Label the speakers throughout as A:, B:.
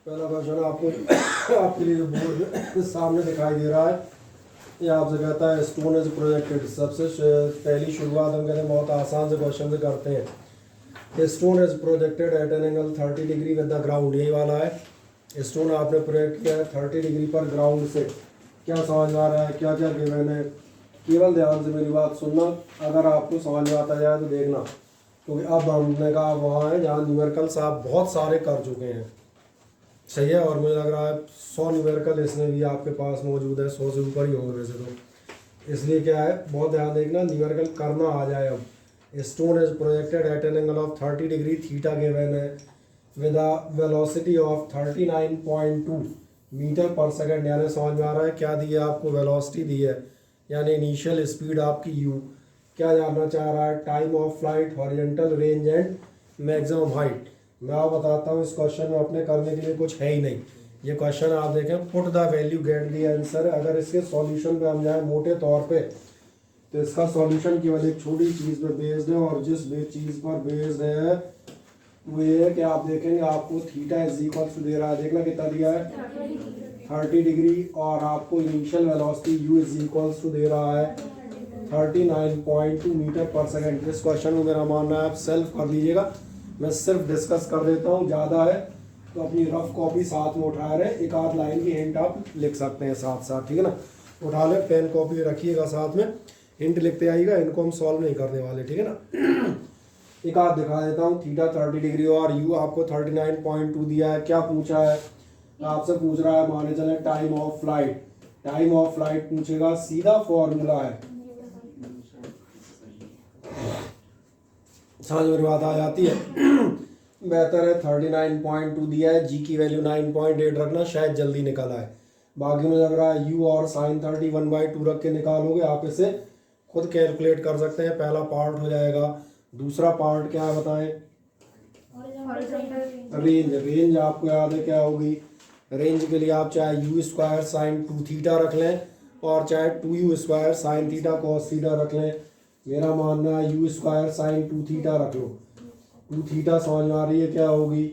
A: पहला क्वेश्चन आपको आपके लिए जो बोर्ड सामने दिखाई दे रहा है, ये आपसे कहता है स्टोन इज प्रोजेक्टेड। सबसे पहली शुरुआत हम कहते हैं बहुत आसान से क्वेश्चन से करते हैं। Stone is projected at an angle 30 degree with the ground, यही वाला है। स्टोन आपने प्रोजेक्ट किया है 30 डिग्री पर ग्राउंड से। क्या समझ में आ रहा है, क्या क्या गिवन है? केवल ध्यान से मेरी बात सुनना, अगर आपको समझ में आता जाए तो देखना, क्योंकि अब हमने कहा वहाँ है जहाँ न्यूमेरिकल्स आप बहुत सारे कर चुके हैं, सही है। और मुझे लग रहा है 100 न्यूमेरिकल इसमें भी आपके पास मौजूद है, 100 से ऊपर ही होंगे वैसे तो। इसलिए क्या है, बहुत ध्यान देखना, न्यूमेरिकल करना आ जाए। अब stone is projected at an angle of 30 degree, theta given है, with a velocity of 39.2 metre per second. यानी समझ में आ रहा है क्या दी है आपको, वेलोसिटी दी है, यानी इनिशियल स्पीड आपकी u। क्या जानना चाह रहा है, time of flight, horizontal range and maximum height. मैं आपको बताता हूँ, इस क्वेश्चन में अपने करने के लिए कुछ है ही नहीं। ये क्वेश्चन आप देखें, put the value get the answer. अगर इसके सॉल्यूशन पे हम जाएं मोटे तौर पे, तो इसका सॉल्यूशन केवल एक छोटी चीज़ पे बेस्ड है, और जिस चीज़ पर बेस्ड है वो ये है कि आप देखेंगे आपको थीटा इज इक्वल टू दे रहा है, देखना कितना दिया है 30 डिग्री, और आपको initial velocity u is equal to दे रहा है 39.2 मीटर पर सेकंड। इस क्वेश्चन को मेरा मानना है आप सेल्फ कर लीजिएगा, मैं सिर्फ डिस्कस कर देता हूँ। ज़्यादा है तो अपनी रफ कॉपी साथ में उठा रहे, एक आध लाइन की हिंट आप लिख सकते हैं साथ साथ, ठीक है ना। उठा ले, पेन कॉपी रखिएगा साथ में, हिंट लिखते आइएगा, इनको हम सॉल्व नहीं करने वाले, ठीक है ना। एक आध दिखा देता हूँ, थीटा 30 डिग्री और u आपको 39.2 दिया है। क्या पूछा है आपसे, पूछ रहा है माने चले time of flight. Time of flight पूछेगा, सीधा फॉर्मूला है, समझ मेरी बात आ जाती है। बेहतर है 39.2 दिया है, g की वैल्यू 9.8 रखना, शायद जल्दी निकल आए। बाकी में लग रहा है u और साइन 30 1/2 रख के निकालोगे, आप इसे खुद कैलकुलेट कर सकते हैं। पहला पार्ट हो जाएगा। दूसरा पार्ट क्या है बताएं, रेंज। रेंज आपको याद है क्या होगी, रेंज के लिए आप चाहे u स्क्वायर साइन 2 थीटा रख लें, और चाहे 2u square sine theta cos theta रख लें। मेरा मानना है u स्क्वायर साइन 2 थीटा रख लो। 2 थीटा समझ में आ रही है क्या होगी,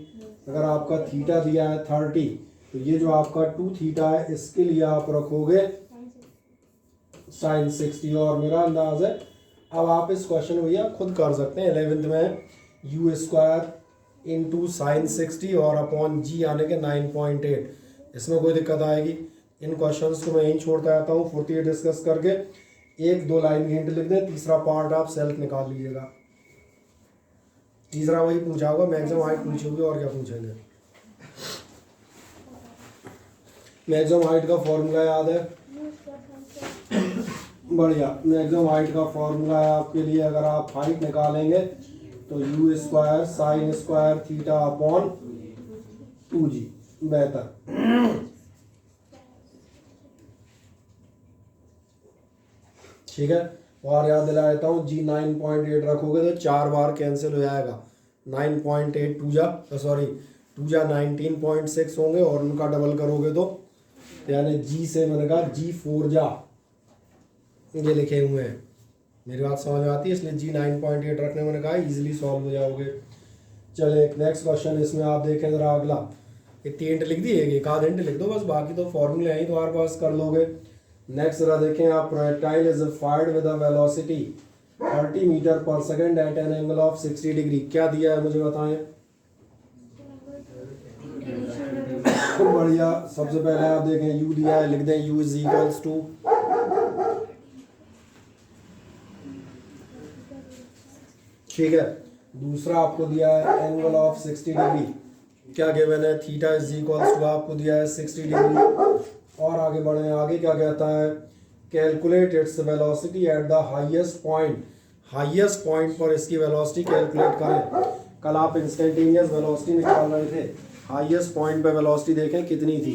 A: अगर आपका थीटा दिया है 30, तो ये जो आपका 2 थीटा है इसके लिए आप रखोगे साइन 60। और मेरा अंदाज है अब आप इस क्वेश्चन भैया खुद कर सकते हैं, 11th में u स्क्वायर इंटू साइन 60 और अपॉन g आने के 9.8, इसमें कोई दिक्कत आएगी। इन क्वेश्चंस को मैं यहीं छोड़ता रहता हूँ, 48 डिस्कस करके एक दो लाइन हिंट लिख दें, तीसरा पार्ट आप सेल्फ निकाल लीजिएगा। तीसरा वही पूछा होगा, मैक्सिमम हाइट पूछी होगी, और क्या पूछेंगे। मैक्सिमम हाइट का फॉर्मूला याद है, बढ़िया। मैक्सिमम हाइट का फॉर्मूला है आपके लिए, अगर आप हाइट निकालेंगे तो u square sine square theta upon 2g, बेहतर, ठीक है। और याद दिला देता हूँ, g 9.8 रखोगे तो 4 बार कैंसिल हो जाएगा, 9.8 2 जा 19.6 होंगे, और उनका डबल करोगे तो यानी g से मैंने कहा g 4 जा, ये लिखे हुए हैं, मेरी बात समझ में आती है, इसलिए g 9.8 रखने मैंने कहा इजीली सॉल्व हो जाओगे। चले नेक्स्ट क्वेश्चन, इसमें आप देखें जरा अगला, इतनी हिंट लिख दी, एक आध हिंट लिख दो बस, बाकी तो फॉर्मूले हैं ही, तुम्हारे पास कर लोगे। नेक्स्ट जरा देखें आप, projectile is fired with a velocity 30 metre per second at an angle of 60 degree. क्या दिया है मुझे बताएं। बढ़िया, सबसे पहले आप देखें u दिया है, लिख दें u इज इक्वल्स टू, ठीक है। दूसरा आपको दिया है एंगल ऑफ 60 डिग्री, क्या गिवन है, थीटा इज इक्वल्स टू आपको दिया है 60 डिग्री। और आगे बढ़े, आगे क्या कहता है, calculate its velocity at the highest point. Highest point पर इसकी वेलोसिटी कैलकुलेट करें। कल आप इंस्टेंटेनियस वेलोसिटी निकाल रहे थे, हाईएस्ट पॉइंट पे वेलोसिटी देखें कितनी थी,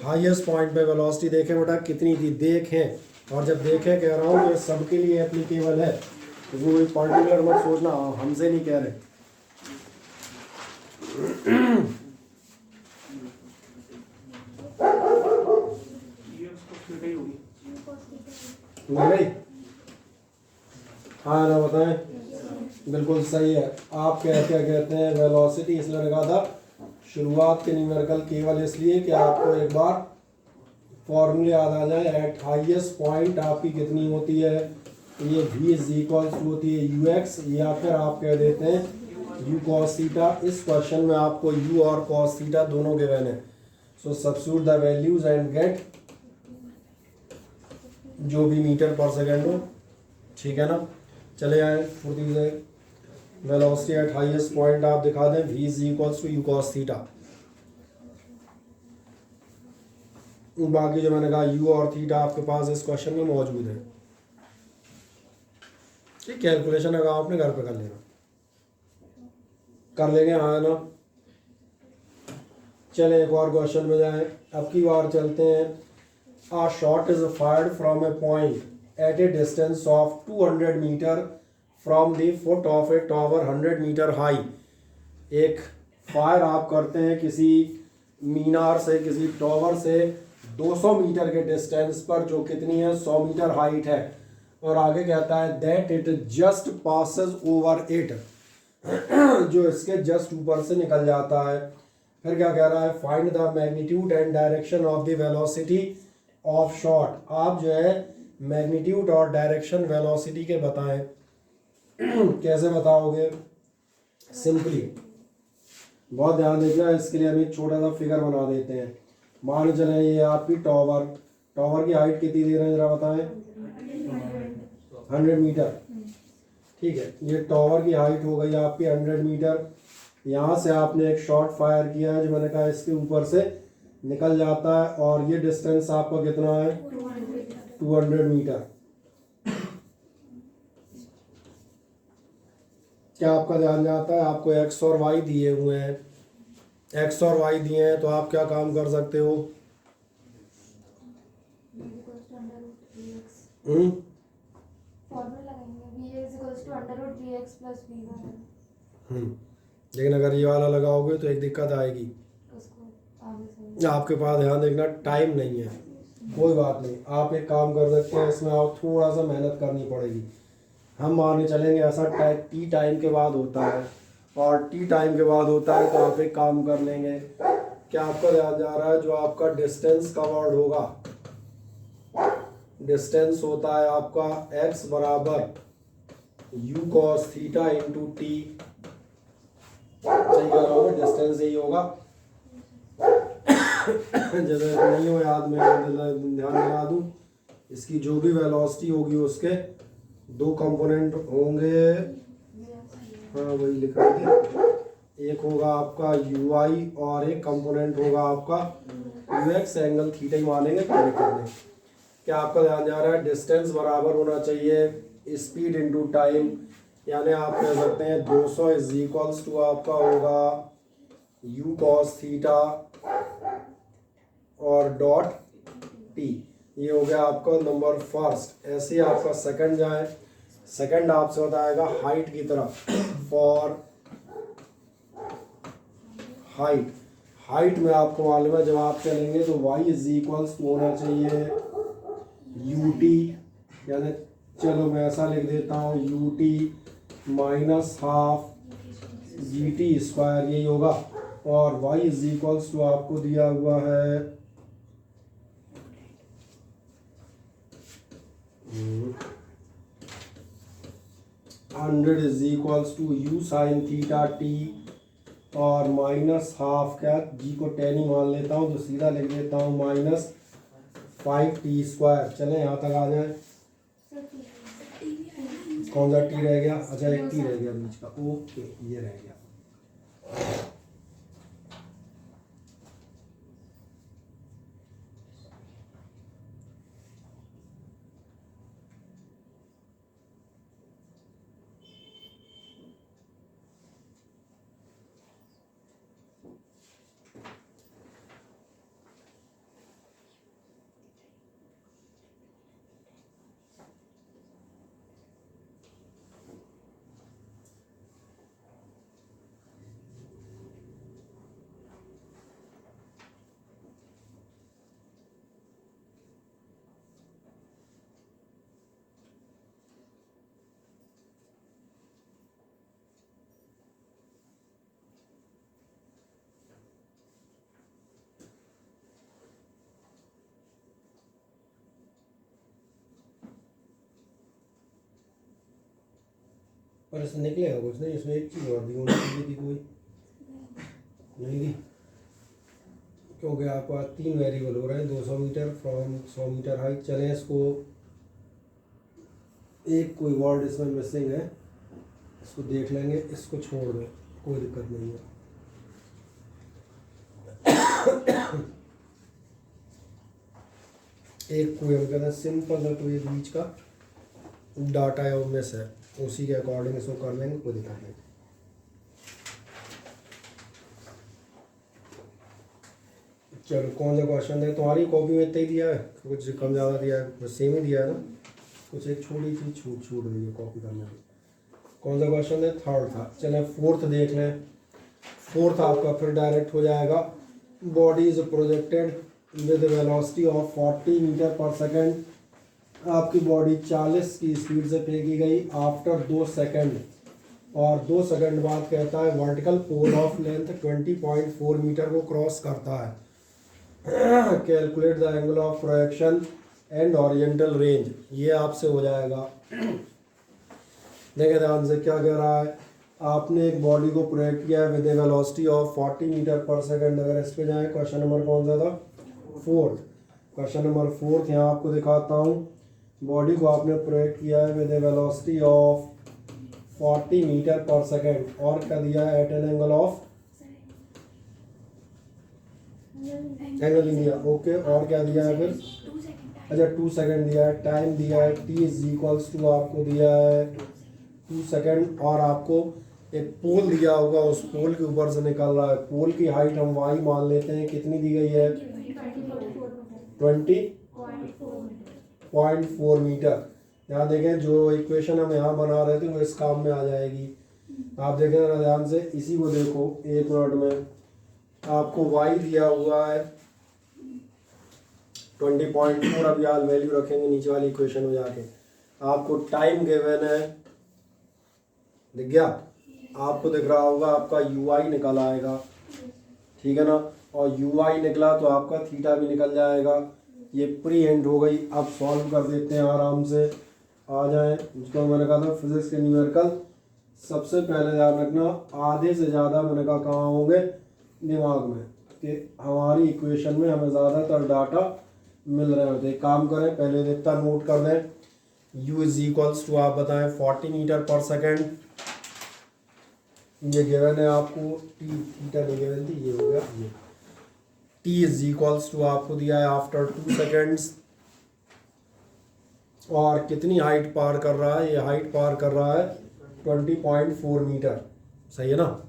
A: हाईएस्ट पॉइंट पे वेलोसिटी देखें बेटा कितनी थी, देखें। और जब देखें कह रहा हूँ, ये सबके लिए एप्लीकेबल है, तो वो पर्टिकुलर मत सोचना हमसे नहीं कह रहे। नहीं, हाँ ना बताएं, बिल्कुल सही है। आप क्या क्या कहते हैं, वेलोसिटी इसलिए लगा था शुरुआत के न्यूमेरिकल केवल इसलिए कि आपको एक बार फॉर्मूले याद आ जाए। एट हाईएस्ट पॉइंट आपकी कितनी होती है, ये v इज इक्वल्स टू होती है ux, या फिर आप कह देते हैं u cos थीटा। इस क्वेश्चन में आपको u और cos थीटा दोनों गिवन है। So substitute the values and get जो भी मीटर पर सेकेंड हो, ठीक है ना। चले आए फुर्ती से। वेलोसिटी एट हाईएस्ट पॉइंट आप दिखा दें, v is equals to u cos theta. बाकी जो मैंने कहा u और थीटा आपके पास इस क्वेश्चन में मौजूद है। ठीक, कैलकुलेशन अगर आपने घर पे कर लेना, कर लेंगे, हाँ ना। चले एक और क्वेश्चन में जाएं। अब की बार चलते हैं। A shot is fired from a point at a distance of 200 meter from the foot of a tower 100 meter high। एक फायर आप करते हैं किसी मीनार से, किसी टॉवर से 200 मीटर के डिस्टेंस पर, जो कितनी है 100 मीटर हाइट है। और आगे कहता है that it just passes over it, जो इसके जस्ट ऊपर से निकल जाता है। फिर क्या कह रहा है, find the magnitude and direction of the velocity of shot. आप जो है मैग्नीट्यूड और डायरेक्शन वेलोसिटी के बताएं। कैसे बताओगे, सिंपली बहुत ध्यान देना। इसके लिए हम एक छोटा सा फिगर बना देते हैं। मान चले ये आपकी टॉवर, टॉवर की हाइट कितनी दे रहे हैं जरा बताएं, 100 मीटर। ठीक है, ये टॉवर की हाइट हो गई आपकी 100 मीटर। यहाँ से आपने एक शॉट फायर किया है जो मैंने कहा इसके ऊपर से निकल जाता है, और ये डिस्टेंस आपका कितना है 200 मीटर। क्या आपका ध्यान जाता है, आपको एक्स और वाई दिए हुए हैं, एक्स और वाई दिए हैं, तो आप क्या काम कर सकते हो, लेकिन अगर ये वाला लगाओगे तो एक दिक्कत आएगी, आपके पास ध्यान देखना टाइम नहीं है। कोई बात नहीं, आप एक काम कर सकते हैं, इसमें आप थोड़ा सा मेहनत करनी पड़ेगी। हम मानने चलेंगे ऐसा टी टाइम के बाद होता है, और टी टाइम के बाद होता है तो आप एक काम कर लेंगे। क्या आपका ध्यान जा रहा है, जो आपका डिस्टेंस कवर्ड होगा, डिस्टेंस होता है आपका x बराबर u cos theta into T. सही कह रहा हूँ, डिस्टेंस यही होगा। जैसे नहीं हो याद में ध्यान दिला दूँ, इसकी जो भी वेलोसिटी होगी उसके दो कंपोनेंट होंगे। हाँ वही लिख रहे थे, एक होगा आपका ui और एक कंपोनेंट होगा आपका ux। एंगल थीटा ही मानेंगे, कोई दिक्कत नहीं। क्या आपका ध्यान जा रहा है, डिस्टेंस बराबर होना चाहिए स्पीड इनटू टाइम, यानी आप कह सकते हैं 200 इज इक्वल्स टू आपका होगा u cos थीटा और डॉट टी। ये हो गया आपका नंबर फर्स्ट। ऐसे ही आपका सेकंड जाए, सेकंड आपसे बताएगा हाइट की तरफ। फॉर हाइट, हाइट में आपको मालूम है जब आप चलेंगे तो y इज इक्वल्स टू होना चाहिए ut, यानी चलो मैं ऐसा लिख देता हूँ ut minus half gt square, यही होगा। और y इज इक्वल्स टू आपको दिया हुआ है 100 is equals to u sine theta t, और माइनस हाफ, क्या जी को टेन ही मान लेता हूँ तो सीधा लिख देता हूँ माइनस 5t स्क्वायर। चले यहाँ तक आ जाए। कौन सा टी रह गया, अच्छा एक टी रह गया बीच का, ओके ये रह गया। और इससे निकलेगा कुछ नहीं, इसमें एक चीज़ और दी होनी चाहिए थी, कोई नहीं दी, क्योंकि आपको आज 3 वेरिएबल हो रहे हैं। 200 मीटर फ्रॉम 100 मीटर हाइट। चलें, इसको एक कोई वर्ड इसमें मिसिंग है, इसको देख लेंगे, इसको छोड़ दें, कोई दिक्कत नहीं है। एक कोई हम कहते हैं सिंपल है, कोई एक बीच का डाटा है वो मिस है, उसी के अकॉर्डिंग इसको कर लेंगे, कोई दिक्कत नहीं। चलो, कौन सा क्वेश्चन है? तुम्हारी कॉपी में इतना ही दिया है, कुछ कम ज़्यादा दिया है? बस सेम ही दिया है ना, कुछ एक छोटी सी छूट गई है कॉपी करने में। कौन सा क्वेश्चन है? थर्ड था। चलें, फोर्थ देख लें। फोर्थ आपका फिर डायरेक्ट हो जाएगा। Body is projected with velocity of 40 metre per second. आपकी बॉडी 40 की स्पीड से फेंकी गई आफ्टर 2 सेकेंड, और 2 सेकेंड बाद कहता है vertical pole of length 20.4 metre को क्रॉस करता है। Calculate the angle of projection and oriental range. ये आपसे हो जाएगा। देखें ध्यान से क्या कह रहा है। आपने एक बॉडी को प्रोजेक्ट किया है with a velocity of 40 metre per second. अगर इस पे जाए, क्वेश्चन नंबर कौन सा था? फोर्थ। क्वेश्चन नंबर फोर्थ यहाँ आपको दिखाता हूँ। बॉडी को आपने प्रोजेक्ट किया है with a velocity of 40 metre per second, और क्या दिया है? At an angle of angle दिया, ओके। और क्या दिया है फिर? अच्छा, 2 सेकेंड दिया है। टाइम दिया है t इज इक्वल्स टू, आपको दिया है 2 सेकेंड। और आपको एक पोल दिया होगा, उस पोल के ऊपर से निकल रहा है। पोल की हाइट हम y मान लेते हैं, कितनी दी गई है? 20.4 मीटर। यहाँ देखें, जो इक्वेशन हम यहाँ बना रहे थे वो इस काम में आ जाएगी। आप देखें ना ध्यान से, इसी को देखो, एक मिनट में आपको y दिया हुआ है 20.4। अब यार वैल्यू रखेंगे नीचे वाली इक्वेशन में जाके। आपको टाइम गिवन है, दिख गया? आपको दिख रहा होगा, आपका ui निकल आएगा, ठीक है ना? और ui निकला तो आपका थीटा भी निकल जाएगा। ये प्री एंड हो गई। अब सॉल्व कर देते हैं आराम से, आ जाए। जिसको मैंने कहा था फिजिक्स के न्यूमेरिकल, सबसे पहले ध्यान रखना, आधे से ज़्यादा मैंने कहा कहाँ होंगे? दिमाग में, कि हमारी इक्वेशन में हमें ज़्यादातर डाटा मिल रहे होते। काम करें, पहले इतना नोट कर दें। u इज इक्वल्स टू, आप बताएं, 40 मीटर पर सेकेंड। ये गिवन है आपको। टी थीटा नहीं गिवन थी, ये हो गया ये। t इज इक्वल्स टू आपको दिया है आफ्टर 2 सेकेंड्स। और कितनी हाइट पार कर रहा है? ये हाइट पार कर रहा है 20.4 मीटर। सही है ना?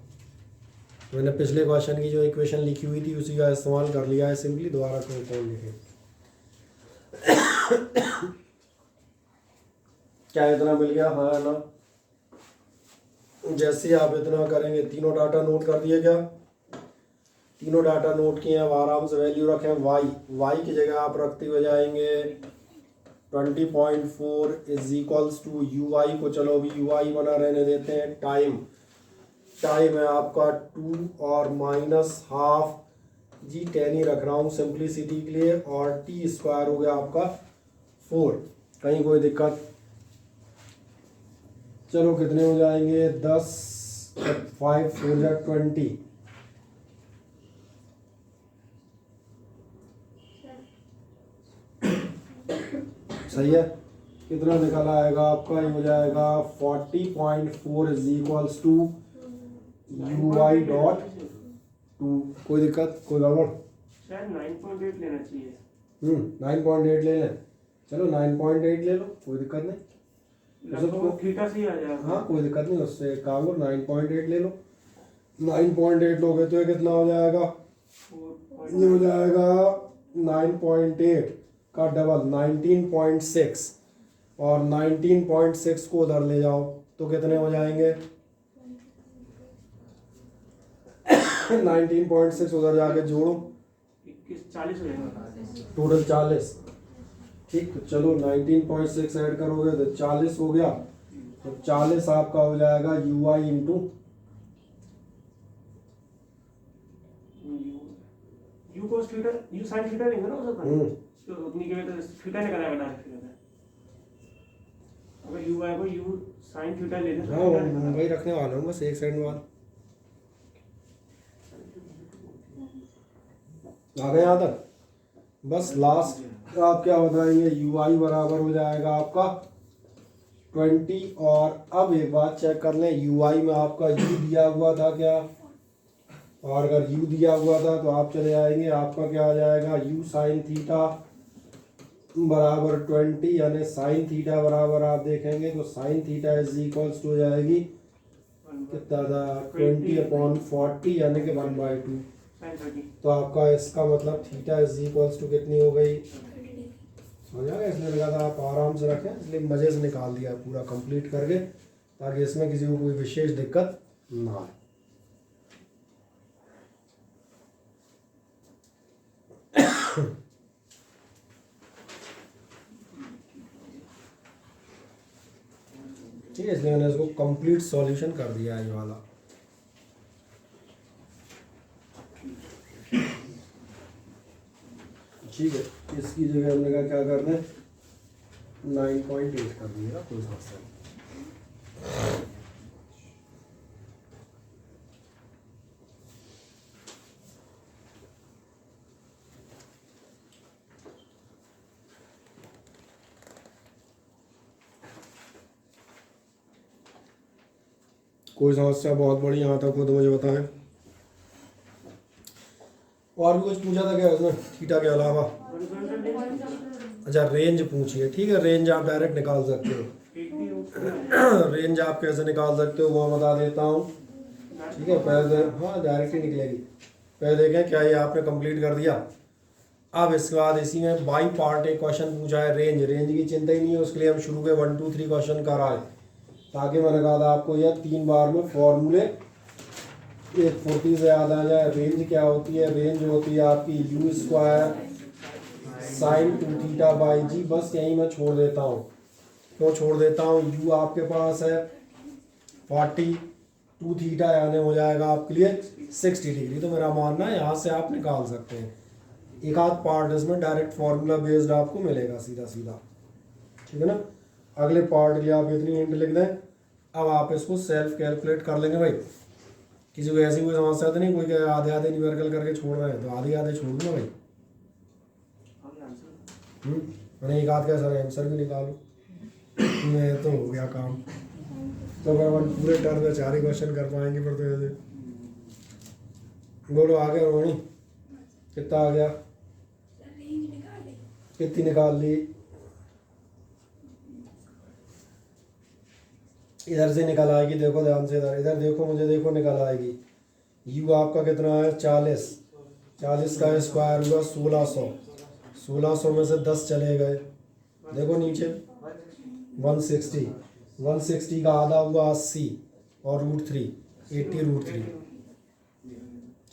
A: मैंने पिछले क्वेश्चन की जो इक्वेशन लिखी हुई थी उसी का इस्तेमाल कर लिया है सिंपली। दोबारा कौन लिखे? क्या इतना मिल गया? हाँ है ना? जैसे आप इतना करेंगे, तीनों डाटा नोट कर दिए क्या? तीनों डाटा नोट किए। अब आराम से वैल्यू रखें। y की जगह आप रखते हुए जाएंगे 20.4 इज इक्वल्स टू ui को, चलो अभी ui बना रहने देते हैं। टाइम है आपका 2 और -हाफ जी 10 ही रख रहा हूँ सिंप्लिसिटी के लिए। और t स्क्वायर हो गया आपका 4। कहीं कोई दिक्कत? चलो, कितने हो जाएंगे? 10 5 4 जा 20। सही है? कितना निकल आएगा आपका? ये हो जाएगा 40.4 is equals to ui dot 2। कोई दिक्कत, कोई गड़बड़?
B: शायद 9.8 लेना चाहिए।
A: 9.8 ले लें। चलो 9.8 ले लो, कोई दिक्कत नहीं।
B: लगभग थीटा से ही आ जाएगा।
A: हाँ, कोई दिक्कत नहीं, उससे काम करो, 9.8 ले लो। 9.8 लोगे तो ये कितना हो जाएगा? ये हो जाएगा 9.8 का डबल 19.6। और 19.6 को उधर ले जाओ तो कितने हो जाएंगे? 19.6 उधर जाके जोड़ो,
B: 40 हो जाएगा
A: टोटल 40। ठीक, तो चलो 19.6 ऐड करोगे तो 40 हो गया। तो 40 आपका हो जाएगा ui into
B: you cos theta, you sin theta लेंगे ना उसका। तो उतनी के लिए तो थीटा निकल आएगा डायरेक्ट। अगर यू वाई को यू साइन थीटा ले लें तो
A: हाँ
B: थीटा निकालना।
A: वही रखने वाला हूँ बस एक सेकंड बाद। आ गए यहाँ तक? बस लास्ट आप क्या बताएंगे, यू आई बराबर हो जाएगा आपका 20। और अब एक बात चेक कर लें, यू आई में आपका यू दिया हुआ था क्या? और अगर यू दिया हुआ था तो आप चले आएंगे, आपका क्या आ जाएगा, यू साइन थीटा बराबर 20, यानी साइन थीटा बराबर आप देखेंगे तो sine theta is equals to हो जाएगी कितना था, 20/40 यानी कि 1/2।
B: साइन 30।
A: तो आपका इसका मतलब थीटा इज इक्वल्स टू कितनी हो गई, समझ आ गया? इसलिए लगा था आप आराम से रखें, इसलिए मज़े से निकाल दिया पूरा कंप्लीट करके, ताकि इसमें किसी को कोई विशेष दिक्कत ना आए। ठीक है, इसलिए मैंने इसको कंप्लीट सॉल्यूशन कर दिया है ये वाला। ठीक है, इसकी जगह हमने कहा क्या करना है, 9.8 कर दिया, कोई समस्या नहीं। कोई समस्या बहुत बड़ी यहाँ तक खुद मुझे बताएं। और भी कुछ पूछा था क्या उसने थीटा के अलावा? अच्छा रेंज पूछिए, ठीक है, रेंज आप डायरेक्ट निकाल सकते हो। रेंज आप कैसे निकाल सकते हो वो बता देता हूँ, ठीक है? पहले हाँ डायरेक्ट ही निकलेगी। पहले देखें क्या ये आपने कंप्लीट कर दिया। अब इसके बाद इसी में बाई पार्ट एक क्वेश्चन पूछा है, रेंज। रेंज की चिंता ही नहीं है, उसके लिए हम शुरू के 1 2 3 क्वेश्चन कराए, ताकि मैंने कहा था आपको यह 3 बार में फॉर्मूले एक फुर्ती से याद आ जाए। रेंज क्या होती है? रेंज होती है आपकी u square sine 2 theta by g. बस यहीं मैं छोड़ देता हूँ। क्यों छोड़ देता हूँ? यू आपके पास है 42 थीटा, यानी हो जाएगा आपके लिए 60 डिग्री। तो मेरा मानना है यहाँ से आप निकाल सकते हैं। एक आध पार्ट इसमें डायरेक्ट फार्मूला बेस्ड आपको मिलेगा सीधा सीधा, ठीक है ना? अगले पार्ट के लिए आप इतनी हिंट लिख दें। अब आप इसको सेल्फ कैलकुलेट कर लेंगे भाई। किसी को ऐसी कोई समस्या तो नहीं, कोई क्या आधे आधे न्यूमेरिकल करके छोड़ रहे हैं तो आधे आधे छोड़ दूँ भाई। मैंने एक आध का सर आंसर भी निकालो, मैं तो हो गया काम। तो अगर अपन पूरे टर्म में 4 ही क्वेश्चन कर पाएंगे फिर तो ऐसे। बोलो आ गया रोहिणी, कितना आ गया? कितनी निकाल ली? इधर से निकल आएगी, देखो ध्यान से, इधर इधर देखो, मुझे देखो, निकल आएगी। यू आपका कितना है 40, 40 का स्क्वायर हुआ 1600, 1600 में से 10 चले गए, देखो नीचे 160, 160 का आधा हुआ 80 और √3 80√3।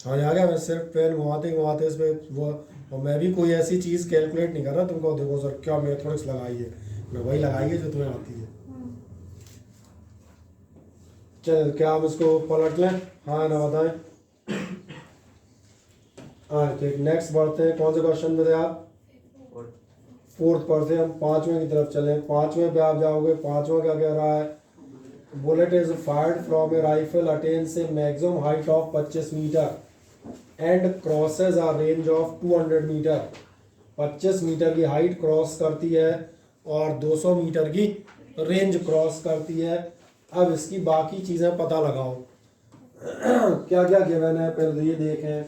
A: हाँ आ गया। मैं सिर्फ पेन घुमाते घुमाते इस पर वो, और मैं भी कोई ऐसी चीज़ कैलकुलेट नहीं कर रहा तुमको। देखो सर क्या मैथमेटिक्स लगाई है, मैं वही लगाई है जो तुम्हें आती है। चल क्या हम इसको पलट लें? हाँ ना बताएं। हाँ ठीक, नेक्स्ट बढ़ते हैं। कौन से क्वेश्चन में थे आप? 4th पर थे हम। 5वें की तरफ चलें। 5वें पे आप जाओगे। 5वां क्या कह रहा है? Bullet is fired from a rifle, attains a maximum height of 25 metre and crosses a range of 200 metre. 25 metre की हाइट क्रॉस करती है और 200 मीटर की रेंज क्रॉस करती है। अब इसकी बाकी चीज़ें पता लगाओ। क्या क्या गिवन है पहले ये देखें।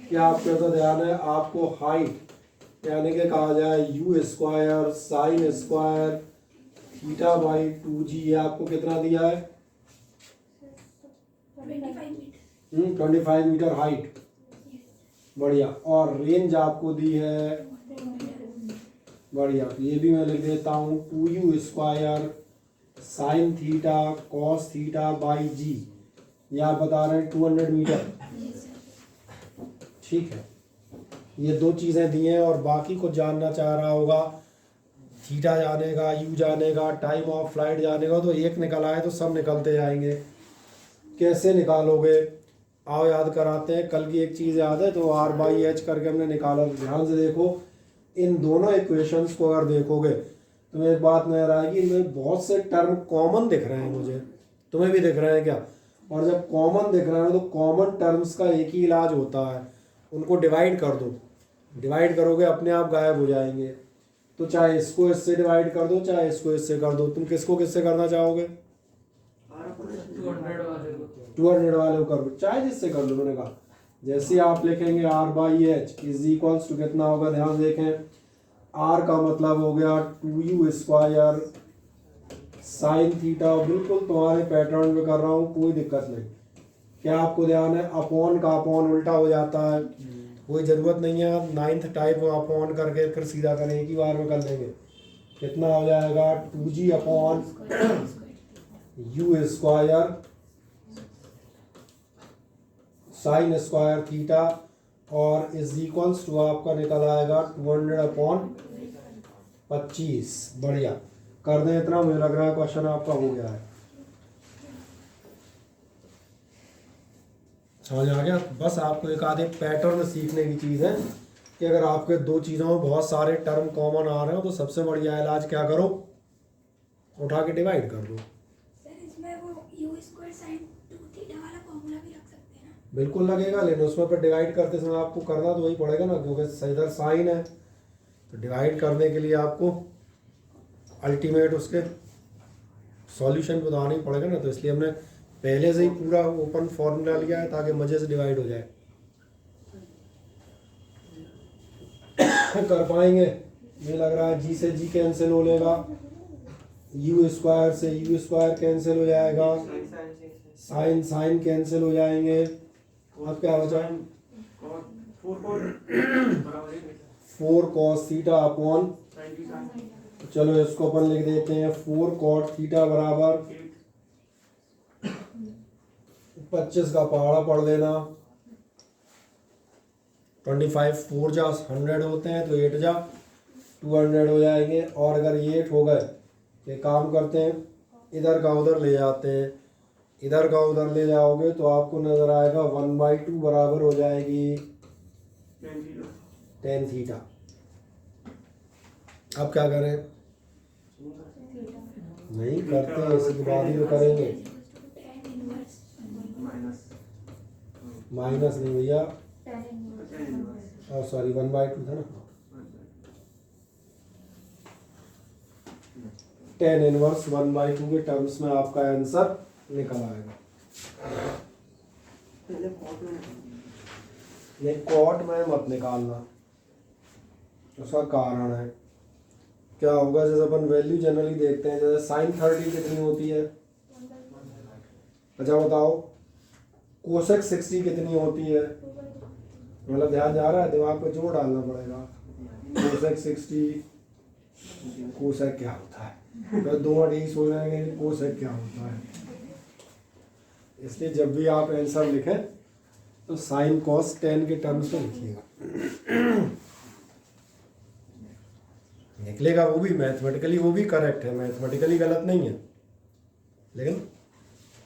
A: क्या आपके तो ध्यान है, आपको हाइट यानी कि कहा जाए you square sine square theta by 2g, ये आपको कितना दिया है? 25 मीटर हाइट, बढ़िया। और रेंज आपको दी है, बढ़िया। तो ये भी मैं लिख देता हूँ 2u square sine theta cos theta by g. ये आप बता रहे हैं 200 मीटर, ठीक है। ये 2 चीज़ें दी हैं और बाकी को जानना चाह रहा होगा, थीटा जानेगा, यू जानेगा, टाइम ऑफ फ्लाइट जानेगा। तो एक निकल आए तो सब निकलते जाएंगे। कैसे निकालोगे? आओ याद कराते हैं। कल की एक चीज़ याद है तो r/h करके हमने निकाला। ध्यान से देखो, इन दोनों इक्वेशंस को अगर देखोगे तुम्हें एक बात नजर आएगी, इनमें बहुत से टर्म कॉमन दिख रहे हैं मुझे, तुम्हें भी दिख रहे हैं क्या? और जब कॉमन दिख रहे हैं तो कॉमन टर्म्स का एक ही इलाज होता है, उनको डिवाइड कर दो। डिवाइड करोगे अपने आप गायब हो जाएंगे। तो चाहे इसको इससे डिवाइड कर दो, चाहे इसको इससे कर दो। तुम किसको किससे करना चाहोगे? 200 वाले को कर दो, चाहे जिससे कर लो। मैंने कहा जैसे आप लिखेंगे R/H इज इक्वल्स टू कितना होगा, ध्यान देखें। R का मतलब हो गया 2u² साइन थीटा। बिल्कुल तुम्हारे पैटर्न में कर रहा हूँ, कोई दिक्कत नहीं। क्या आपको ध्यान है? अपॉन का अपॉन उल्टा हो जाता है, कोई ज़रूरत नहीं है आप 9th टाइप अपॉन करके फिर सीधा करें, एक ही बार में कर लेंगे। कितना हो जाएगा? 2g upon u² sign square theta और इज इक्वल्स टू आपका निकल आएगा 200/25। बढ़िया, कर दें इतना। मुझे लग रहा है क्वेश्चन आपका हो गया है, समझ आ गया। बस आपको एक आधे पैटर्न सीखने की चीज़ है कि अगर आपके दो चीज़ों में बहुत सारे टर्म कॉमन आ रहे हो तो सबसे बढ़िया इलाज क्या करो, उठा के डिवाइड कर दो।
C: सर इसमें वो u² sin 2θ वाला फॉर्मूला भी रख सकते हैं ना?
A: बिल्कुल लगेगा, लेकिन उसमें पर डिवाइड करते समय आपको करना तो वही पड़ेगा ना, क्योंकि इधर साइन है तो डिवाइड करने के लिए आपको अल्टीमेट उसके सॉल्यूशन बताना ही पड़ेगा ना। तो इसलिए हमने पहले से ही पूरा ओपन फॉर्मूला लिया है ताकि मजे से डिवाइड हो जाए। कर पाएंगे? मुझे लग रहा है जी से जी कैंसिल हो लेगा, u² से u² कैंसिल हो जाएगा, साइन साइन कैंसिल हो जाएंगे। अब क्या बचा? 4 cos थीटा अपॉन, चलो इसको अपन लिख देते हैं 4 cot थीटा बराबर 25 का पहाड़ा पढ़ लेना। 25 4 जा 100 होते हैं तो 8 जा 200 हो जाएंगे। और अगर ये 8 हो गए तो काम करते हैं, इधर का उधर ले जाते हैं। इधर का उधर ले जाओगे तो आपको नजर आएगा 1/2 बराबर हो जाएगी tan थीटा। अब क्या करें? नहीं करते हैं, इसके बाद ही तो करेंगे। माइनस नहीं भैया, सॉरी 1/2 था ना। tan इनवर्स 1/2 के टर्म्स में आपका आंसर निकल आएगा। ये कॉट में मत निकालना, उसका कारण है क्या होगा। जैसे अपन वैल्यू जनरली देखते हैं, जैसे sin 30 कितनी होती है? अच्छा बताओ, कोसेक 60 कितनी होती है? मतलब ध्यान जा रहा है, दिमाग पे जोर डालना पड़ेगा। कोसेक 60, कोसेक क्या होता है? तो दो मिनट यही सोच रहे हैं कि कोसेक क्या होता है। इसलिए जब भी आप आंसर लिखें तो साइन कॉस टेन के टर्म्स में लिखिएगा, निकलेगा वो भी मैथमेटिकली, वो भी करेक्ट है, मैथमेटिकली गलत नहीं है, लेकिन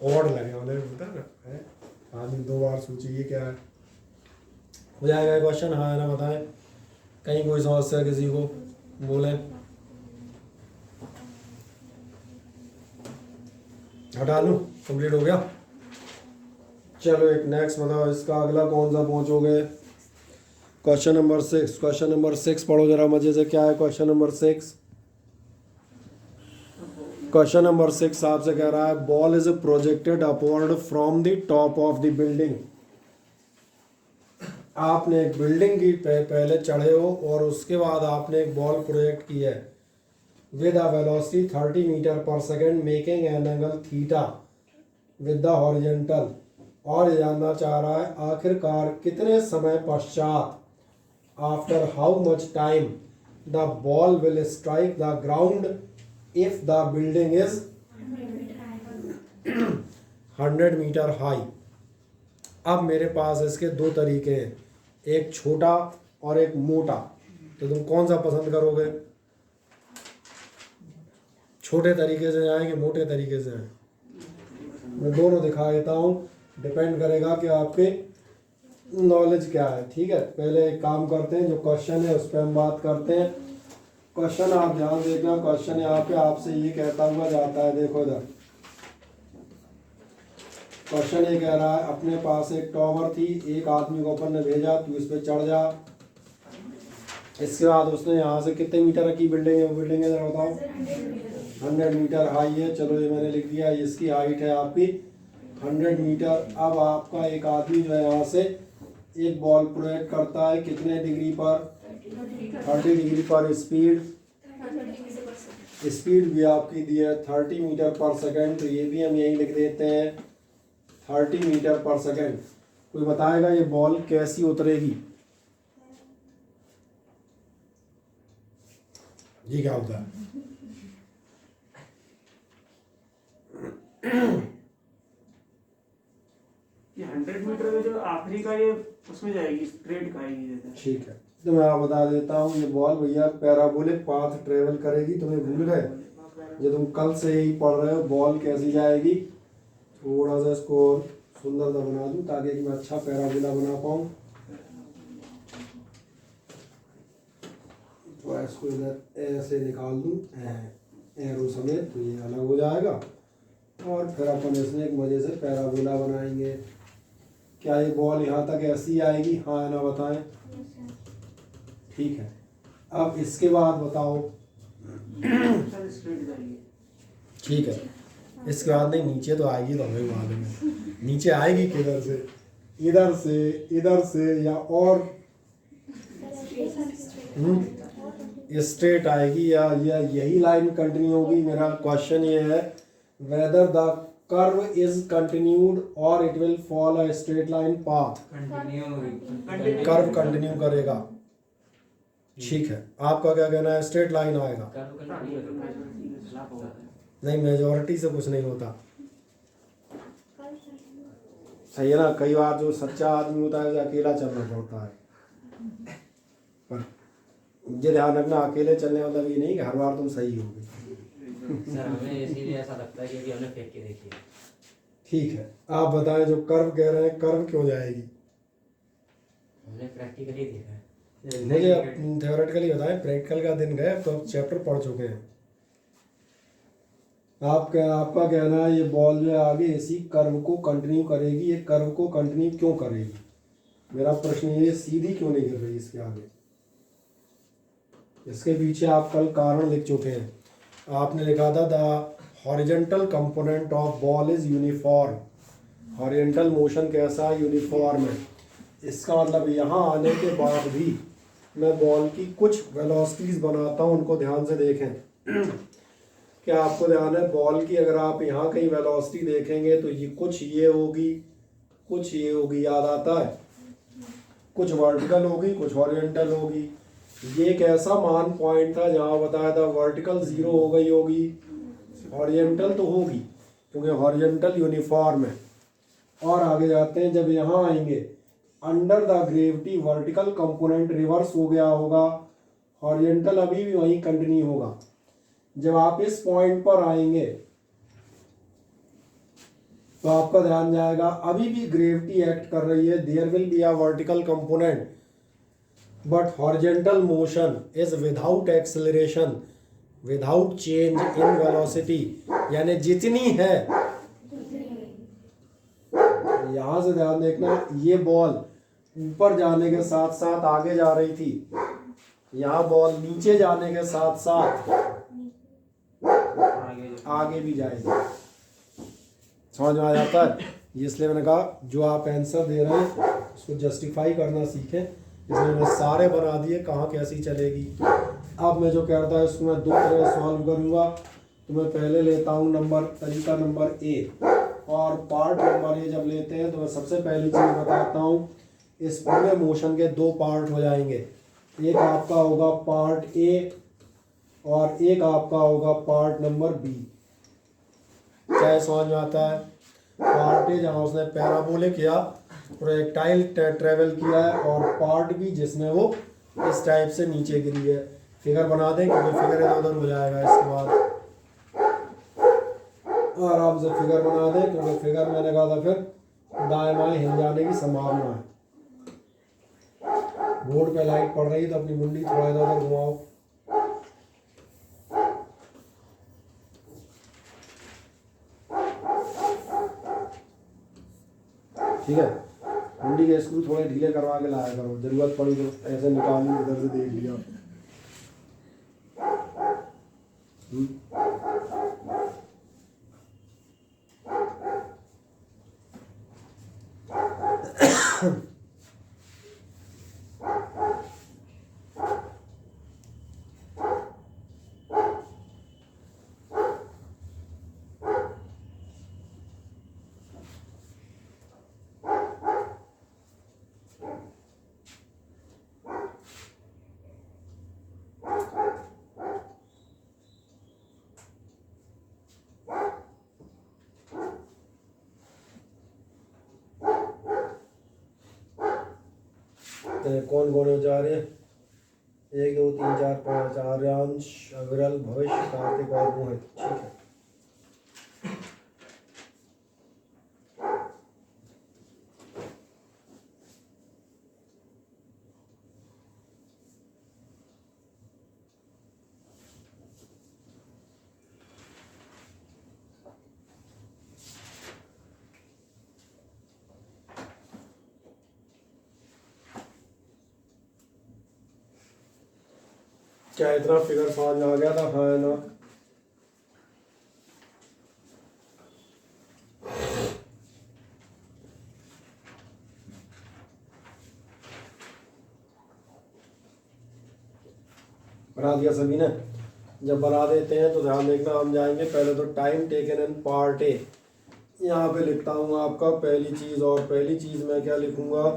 A: और लगे उन्हें पता ना। आदमी 2 बार सोचिए ये क्या है। हो जाएगा क्वेश्चन? हाँ ना, बताएं कहीं कोई समस्या किसी को बोले। हटा लूँ, कंप्लीट हो गया। चलो एक नेक्स्ट बताओ, इसका अगला कौन सा पहुंचोगे? Question number 6। क्वेश्चन नंबर 6 पढ़ो जरा मजे से। क्या है क्वेश्चन नंबर 6? क्वेश्चन नंबर 6 आपसे कह रहा है ball is projected upward from the top of the building. आपने एक बिल्डिंग की पहले चढ़े हो और उसके बाद आपने एक बॉल प्रोजेक्ट की है with a velocity 30 metre per second making an angle theta with the horizontal. और ये जानना चाह रहा है आखिरकार कितने समय पश्चात, after how much time, the ball will strike the ground if the building is 100 metre high. अब मेरे पास इसके 2 तरीके हैं, एक छोटा और एक मोटा, तो तुम कौन सा पसंद करोगे? छोटे तरीके से जाएंगे, मोटे तरीके से जाएं? मैं दोनों दिखा देता हूँ, डिपेंड करेगा कि आपके नॉलेज क्या है। ठीक है, पहले एक काम करते हैं, जो क्वेश्चन है उस पर हम बात करते हैं, क्वेश्चन आप ध्यान देखना, क्वेश्चन यहाँ पे आपसे ये कहता हुआ जाता है, देखो इधर क्वेश्चन ये कह रहा है अपने पास एक टॉवर थी, एक आदमी को अपन ने भेजा तू इस पे चढ़ जा। इसके बाद उसने यहाँ से कितने मीटर की बिल्डिंग है, वो बिल्डिंग है जरा बताओ। 100 मीटर हाई है, चलो ये मैंने लिख दिया, इसकी हाइट है आपकी 100 मीटर। अब आपका एक आदमी जो है यहाँ से एक बॉल प्रोजेक्ट करता है कितने डिग्री पर, 30 डिग्री पर स्पीड भी आपकी दी है 30 मीटर पर सेकेंड, तो ये भी हम यही लिख देते हैं 30 मीटर पर सेकेंड। कोई बताएगा ये बॉल कैसी उतरेगी? ये क्या होता है?
B: ये 100 मीटर में जो आखिरी का ये उसमें जाएगी, स्ट्रेट का आएगी जैसे।
A: ठीक है, तो मैं आपको बता देता हूँ ये बॉल भैया पैराबोलिक पाथ ट्रेवल करेगी। तुम्हें भूल गए जो तुम कल से ही पढ़ रहे हो, बॉल कैसी जाएगी? थोड़ा सा इसको सुंदर सा बना दूँ ताकि मैं अच्छा पैराबोला बना पाऊँ। तो इसको इधर ऐसे निकाल दूँ एरो समेत, तो ये अलग हो जाएगा और फिर अपन इसमें एक मज़े से पैराबोला बनाएंगे। क्या ये बॉल यहाँ तक ऐसी आएगी? हाँ या ना बताएं। ठीक है, अब इसके बाद बताओ।
B: स्ट्रेट जाएगी।
A: ठीक है, इसके बाद नहीं, नीचे तो आएगी तो हमें मालूम है नीचे आएगी किधर से, इधर से या और स्ट्रेट आएगी या यही लाइन कंटिन्यू होगी। मेरा क्वेश्चन ये है whether the curve is continued और it will follow a straight line path. Curve continue करेगा। ठीक है, आपका क्या कहना है? स्ट्रेट लाइन आएगा? नहीं, मेजॉरिटी से कुछ नहीं होता, सही है ना। कई बार जो सच्चा आदमी होता है अकेला चलना पड़ता है, पर ये ध्यान रखना अकेले चलने मतलब ये नहीं कि हर बार तुम सही होगे।
D: सर हमें इसीलिए ऐसा लगता है कि हमने फेंक के देखी है।
A: ठीक है, आप बताएं जो कर्व कह रहे हैं कर्व क्यों जाएगी?
D: हमने प्रैक्टिकली देखा है।
A: मुझे थ्योरेटिकली बताएं, प्रैक्टिकल का दिन गए, तो आप चैप्टर पढ़ चुके हैं। आपका कहना है ये बॉल जो है आगे इसी कर्व को कंटिन्यू करेगी। ये कर्व को कंटिन्यू क्यों करेगी? मेरा प्रश्न ये, सीधी क्यों नहीं कर रही इसके आगे? इसके पीछे आप कल कारण लिख चुके हैं। आपने लिखा था the horizontal component of ball is uniform. Horizontal motion कैसा? यूनिफॉर्म है। इसका मतलब यहाँ आने के बाद भी मैं बॉल की कुछ वेलोसिटीज बनाता हूँ, उनको ध्यान से देखें। क्या आपको ध्यान है? बॉल की अगर आप यहाँ कहीं वेलोसिटी देखेंगे तो ये कुछ ये होगी, कुछ ये होगी, याद आता है? कुछ वर्टिकल होगी, कुछ हॉरिजॉन्टल होगी। ये एक ऐसा मान पॉइंट था जहाँ बताया था वर्टिकल 0 हो गई होगी, हॉरिजॉन्टल तो होगी क्योंकि हॉरिजॉन्टल यूनिफॉर्म है। और आगे जाते हैं, जब यहाँ आएंगे under the gravity vertical component reverse हो गया होगा, हॉरिजॉन्टल अभी भी वहीं कंटिन्यू होगा। जब आप इस पॉइंट पर आएंगे तो आपका ध्यान जाएगा अभी भी ग्रेविटी एक्ट कर रही है, there will be a vertical component but horizontal motion is without acceleration, without change in velocity, यानी जितनी है। यहां से ध्यान देखना, ये बॉल ऊपर जाने के साथ साथ आगे जा रही थी, यहाँ बॉल नीचे जाने के साथ साथ आगे भी जाएगी। समझ में आ जाता है? इसलिए मैंने कहा जो आप आंसर दे रहे हैं उसको जस्टिफाई करना सीखें, इसलिए मैंने सारे बना दिए कहाँ कैसी चलेगी। अब मैं जो कह रहा था इसको मैं 2 तरह सॉल्व करूँगा। तो मैं पहले लेता हूँ तरीका नंबर ए, और पार्ट नंबर ए जब लेते हैं तो मैं सबसे पहली चीज़ बताता हूँ, इस पूरे मोशन के 2 पार्ट हो जाएंगे। एक आपका होगा पार्ट ए और एक आपका होगा पार्ट नंबर बी। क्या समझ में आता है? पार्ट ए जहाँ उसने पैराबोलिक या प्रोजेक्टाइल ट्रेवल किया है, और पार्ट बी जिसमें वो इस टाइप से नीचे गिरी है। फिगर बना दें क्योंकि फिगर इधर उधर हो जाएगा। इसके बाद आराम से फिगर बना दें क्योंकि फिगर मैंने कहा था फिर दाएं बाएं हिल जाने की संभावना है। बोर्ड पे लाइट पड़ रही है तो अपनी मुंडी थोड़ा इधर उधर घुमाओ। ठीक है। कुंडी के स्क्रू थोड़े ढीले करवा के लाया करो, जरूरत पड़ी तो ऐसे निकाल ली, इधर से देख लिया। कौन कौन है जा रहे हैं? 1 2 3 4 5 आर्यांश, अविरल, भविष्य, कार्तिक और मोहित। ठीक है। क्या इतना फिगर समझ में आ गया था? हाँ है ना। बना दिया सभी ने? जब बना देते हैं तो ध्यान देखना, हम जाएंगे पहले तो time taken in part A. यहाँ पे लिखता हूँ आपका पहली चीज़, और पहली चीज़ मैं क्या लिखूँगा?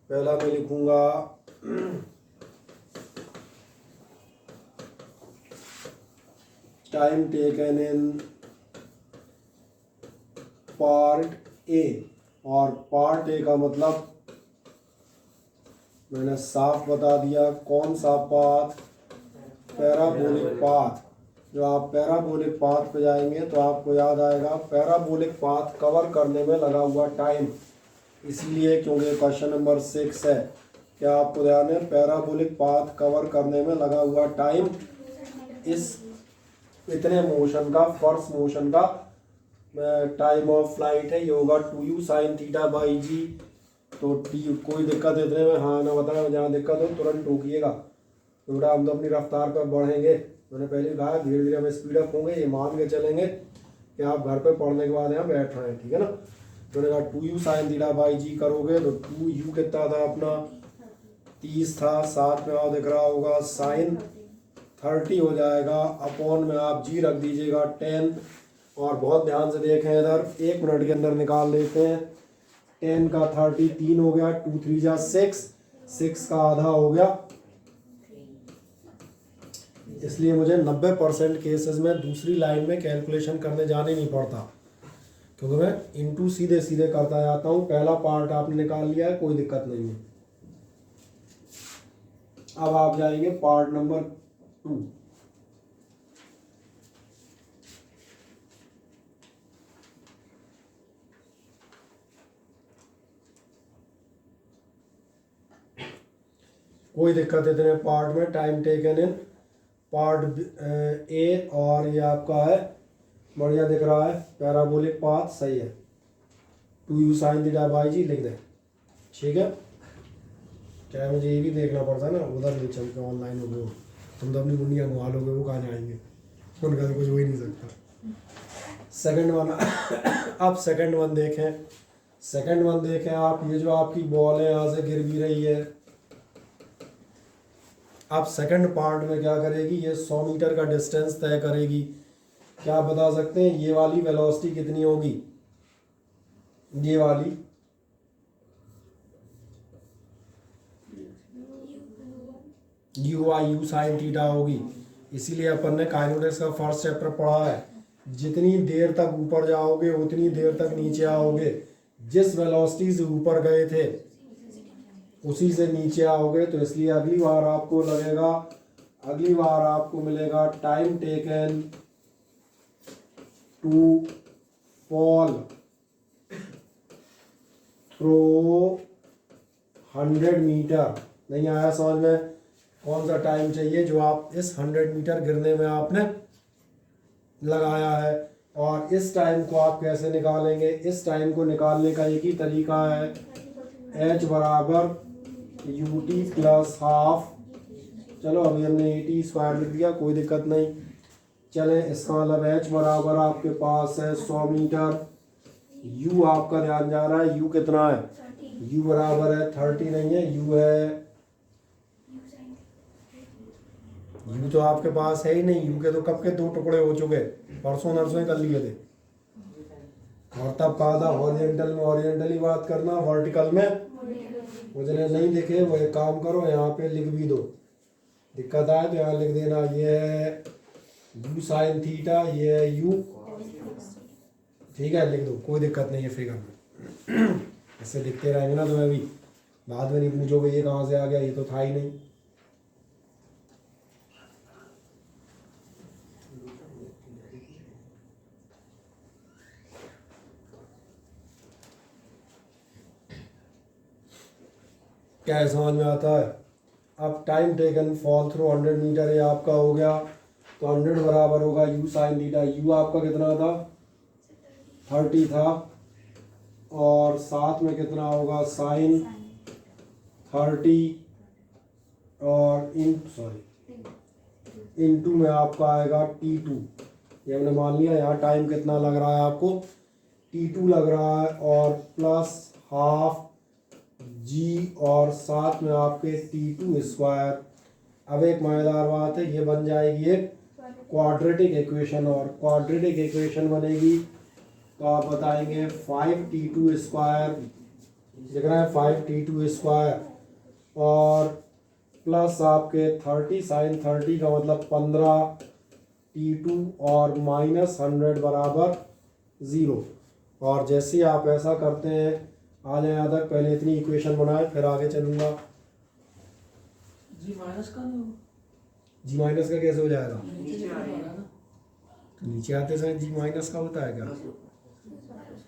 A: पहला मैं लिखूँगा time taken in part A, और पार्ट ए का मतलब मैंने साफ बता दिया। कौन सा पाथ? Parabolic path. जो आप पैराबोलिक पाथ पे जाएंगे तो आपको याद आएगा पैराबोलिक पाथ कवर करने में लगा हुआ टाइम, इसलिए क्योंकि क्वेश्चन नंबर 6 है। क्या आपको ध्यान है? पैराबोलिक पाथ कवर करने में लगा हुआ टाइम इस इतने मोशन का, फर्स्ट मोशन का टाइम ऑफ फ्लाइट है, ये होगा 2u sin θ/g। तो कोई दिक्कत इतने में हाँ ना बताया, जहाँ दिक्कत हो तुरंत टोकिएगा। तो बेटा हम तो अपनी रफ्तार पर बढ़ेंगे, मैंने पहले कहा धीरे धीरे हम स्पीड अप होंगे, ये मान के चलेंगे कि आप घर पे पढ़ने के बाद यहाँ बैठ रहे हैं, ठीक है ना। तो मैंने कहा 2u sin θ/g करोगे तो 2u कितना था अपना? 30 था, साथ में आप दिख रहा होगा साइन 30 हो जाएगा, अपॉन में आप जी रख दीजिएगा 10। और बहुत ध्यान से देखें इधर, 1 मिनट के अंदर निकाल लेते हैं। 10 का 30 3 हो गया, 2 3 जा 6, 6 का आधा हो गया। इसलिए मुझे 90% केसेस में दूसरी लाइन में कैलकुलेशन करने जाने नहीं पड़ता, क्योंकि मैं इनटू सीधे सीधे करता जाता हूँ। पहला पार्ट आपने निकाल लिया है, कोई दिक्कत नहीं है। अब आप जाएंगे पार्ट नंबर 2। कोई दिक्कत इतने पार्ट में time taken in part A, और ये आपका है बढ़िया दिख रहा है पैराबोलिक पाथ, सही है। 2u sin θ/g लिख दें, ठीक है। क्या मुझे ये भी देखना पड़ता है ना, उधर नहीं चल के ऑनलाइन हो गए हो तुम तो अपनी दुनिया घुमा लोगे, वो कहाँ जाएंगे, उनका तो कुछ हो ही नहीं सकता। सेकंड वन अब सेकंड वन देखें। सेकंड वन देखें आप, ये जो आपकी बॉल है यहाँ से गिर भी रही है। अब सेकंड पार्ट में क्या करेगी? ये 100 मीटर का डिस्टेंस तय करेगी। क्या बता सकते हैं ये वाली वेलोसिटी कितनी होगी? ये वाली u sin थीटा होगी। इसीलिए अपन ने काइनेटिक्स का फर्स्ट चैप्टर पढ़ा है, जितनी देर तक ऊपर जाओगे उतनी देर तक नीचे आओगे। जिस वेलोसिटी से ऊपर गए थे उसी से नीचे आओगे। तो इसलिए अगली बार आपको लगेगा, अगली बार आपको मिलेगा time taken to fall through 100 metre. नहीं आया समझ में? कौन सा टाइम चाहिए जो आप इस 100 मीटर गिरने में आपने लगाया है, और इस टाइम को आप कैसे निकालेंगे? इस टाइम को निकालने का एक ही तरीका है, h बराबर यू टी प्लस हाफ। चलो अभी हमने ए टी स्क्वायर लिख दिया, कोई दिक्कत नहीं। चले, इसका मतलब h बराबर आपके पास है 100 मीटर। u आपका ध्यान जा रहा है, u कितना है? u बराबर है 30 नहीं है, u है, u तो आपके पास है ही नहीं। u के तो कब के 2 टुकड़े हो चुके, परसों नरसों ही कर लिए थे। और तब कहा था हॉरिजॉन्टल में हॉरिजॉन्टली बात करना, वर्टिकल में मुझे नहीं दिखे। वो एक काम करो, यहाँ पे लिख भी दो, दिक्कत आए तो यहाँ लिख देना, ये है u साइन थीटा, ये है u, ठीक है, लिख दो, कोई दिक्कत नहीं है फिगर में। इससे लिखते रहेंगे ना, तुम्हें भी बाद में नहीं पूछोगे ये कहाँ से आ गया, ये तो था ही नहीं। क्या समझ में आता है? अब time taken fall through 100 metre, ये आपका हो गया। तो 100 बराबर होगा u साइन थीटा। u आपका कितना था? 30 था, और साथ में कितना होगा? साइन 30, और इनटू में आपका आएगा t2। ये हमने मान लिया। यहाँ टाइम कितना लग रहा है आपको? t2 लग रहा है, और प्लस हाफ g, और साथ में आपके t2 स्क्वायर। अब एक मज़ेदार बात है, ये बन जाएगी एक क्वाड्रेटिक इक्वेशन, और क्वाड्रेटिक इक्वेशन बनेगी तो आप बताएंगे 5t2 स्क्वायर, लिख रहे हैं 5t2 स्क्वायर, और प्लस आपके 30 साइन 30 का मतलब 15t2, और माइनस 100 बराबर 0। और जैसे ही आप ऐसा करते हैं, आ जाए यहाँ तक, पहले इतनी इक्वेशन बनाए फिर आगे चलूँगा।
E: जी माइनस का नहीं होगा,
A: जी माइनस का कैसे हो जाएगा?
B: नीचे आ रही है।
A: तो नीचे आते समय जी माइनस का होता है क्या?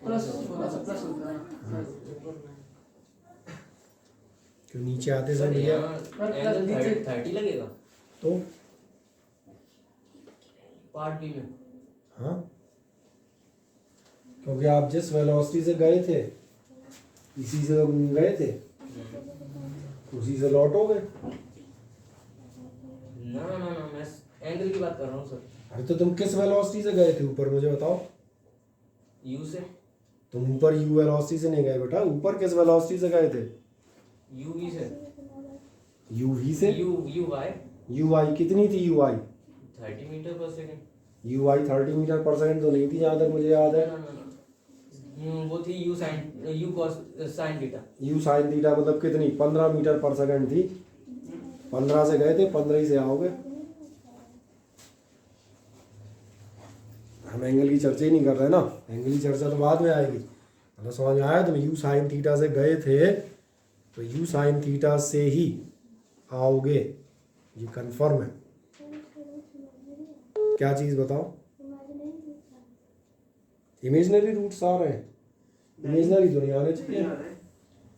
E: प्लस होता है।
A: क्यों नीचे आते समय
D: सर
A: भैया?
D: यहाँ एंगल 30 लगेगा
A: तो
D: पार्ट बी में।
A: हाँ, क्योंकि आप जिस वेलोसिटी से गए थे इसी से तो गए थे, उसी से लौटोगे।
D: ना ना ना, मैं एंगल की बात कर रहा हूँ सर।
A: अरे तो तुम किस वेलोसिटी से गए थे ऊपर, मुझे बताओ।
D: यू से,
A: तुम ऊपर यू वेलोसिटी से नहीं गए बेटा, ऊपर किस वेलोसिटी से गए थे?
D: यू वी से,
A: यू वी से।
D: यू वाई
A: यू वाई कितनी थी? You Y
D: 30 metre per second.
A: You Y 30 metre per second तो नहीं थी जहाँ तक मुझे याद है।
D: ना ना ना, वो थी u sine, u cos sine theta.
A: U sine theta मतलब कितनी? 15 मीटर पर सेकंड थी। 15 से गए थे, 15 ही से आओगे। हम एंगल की चर्चा ही नहीं कर रहे ना, एंगल की चर्चा तो बाद में आएगी। मतलब समझ में आया? तुम यू साइन थीटा से गए थे तो यू साइन थीटा से ही आओगे, ये कंफर्म है। क्या चीज़ बताओ? इमेजनरी रूट्स आ रहे हैं, इमेजनरी तो नहीं आने चाहिए,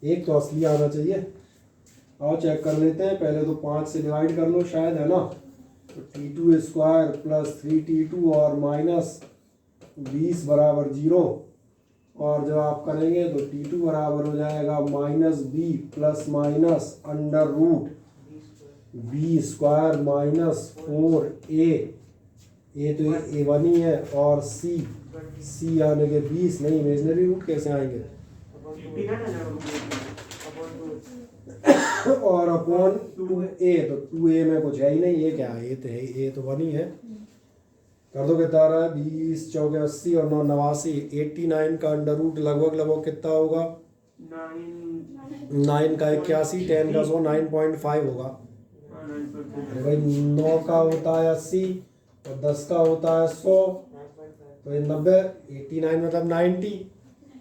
A: एक तो असली आना चाहिए। आओ चेक कर लेते हैं, पहले तो 5 से डिवाइड कर लो शायद, है ना। तो t2 स्क्वायर प्लस 3t2 और माइनस 20 बराबर 0, और जब आप करेंगे तो t2 बराबर हो जाएगा -b plus minus under root b square minus 4a, a तो a1 ही है, और c आने के 20 नहीं, इमेजनरी रूट कैसे आएंगे? और अपॉन 2a, तो 2a में कुछ है ही नहीं, ये क्या है? ये तो है, ये तो 1 ही है। कर दो कितना रहा है? 20 चौके 80 और 9 89, 89 का अंडर रूट लगभग कितना होगा? 9 का 81, 10 का 100, 9.5 होगा। अरे भाई 9 का होता है 80 और 10 का होता है 100, तो ये 90, 89 मतलब 90,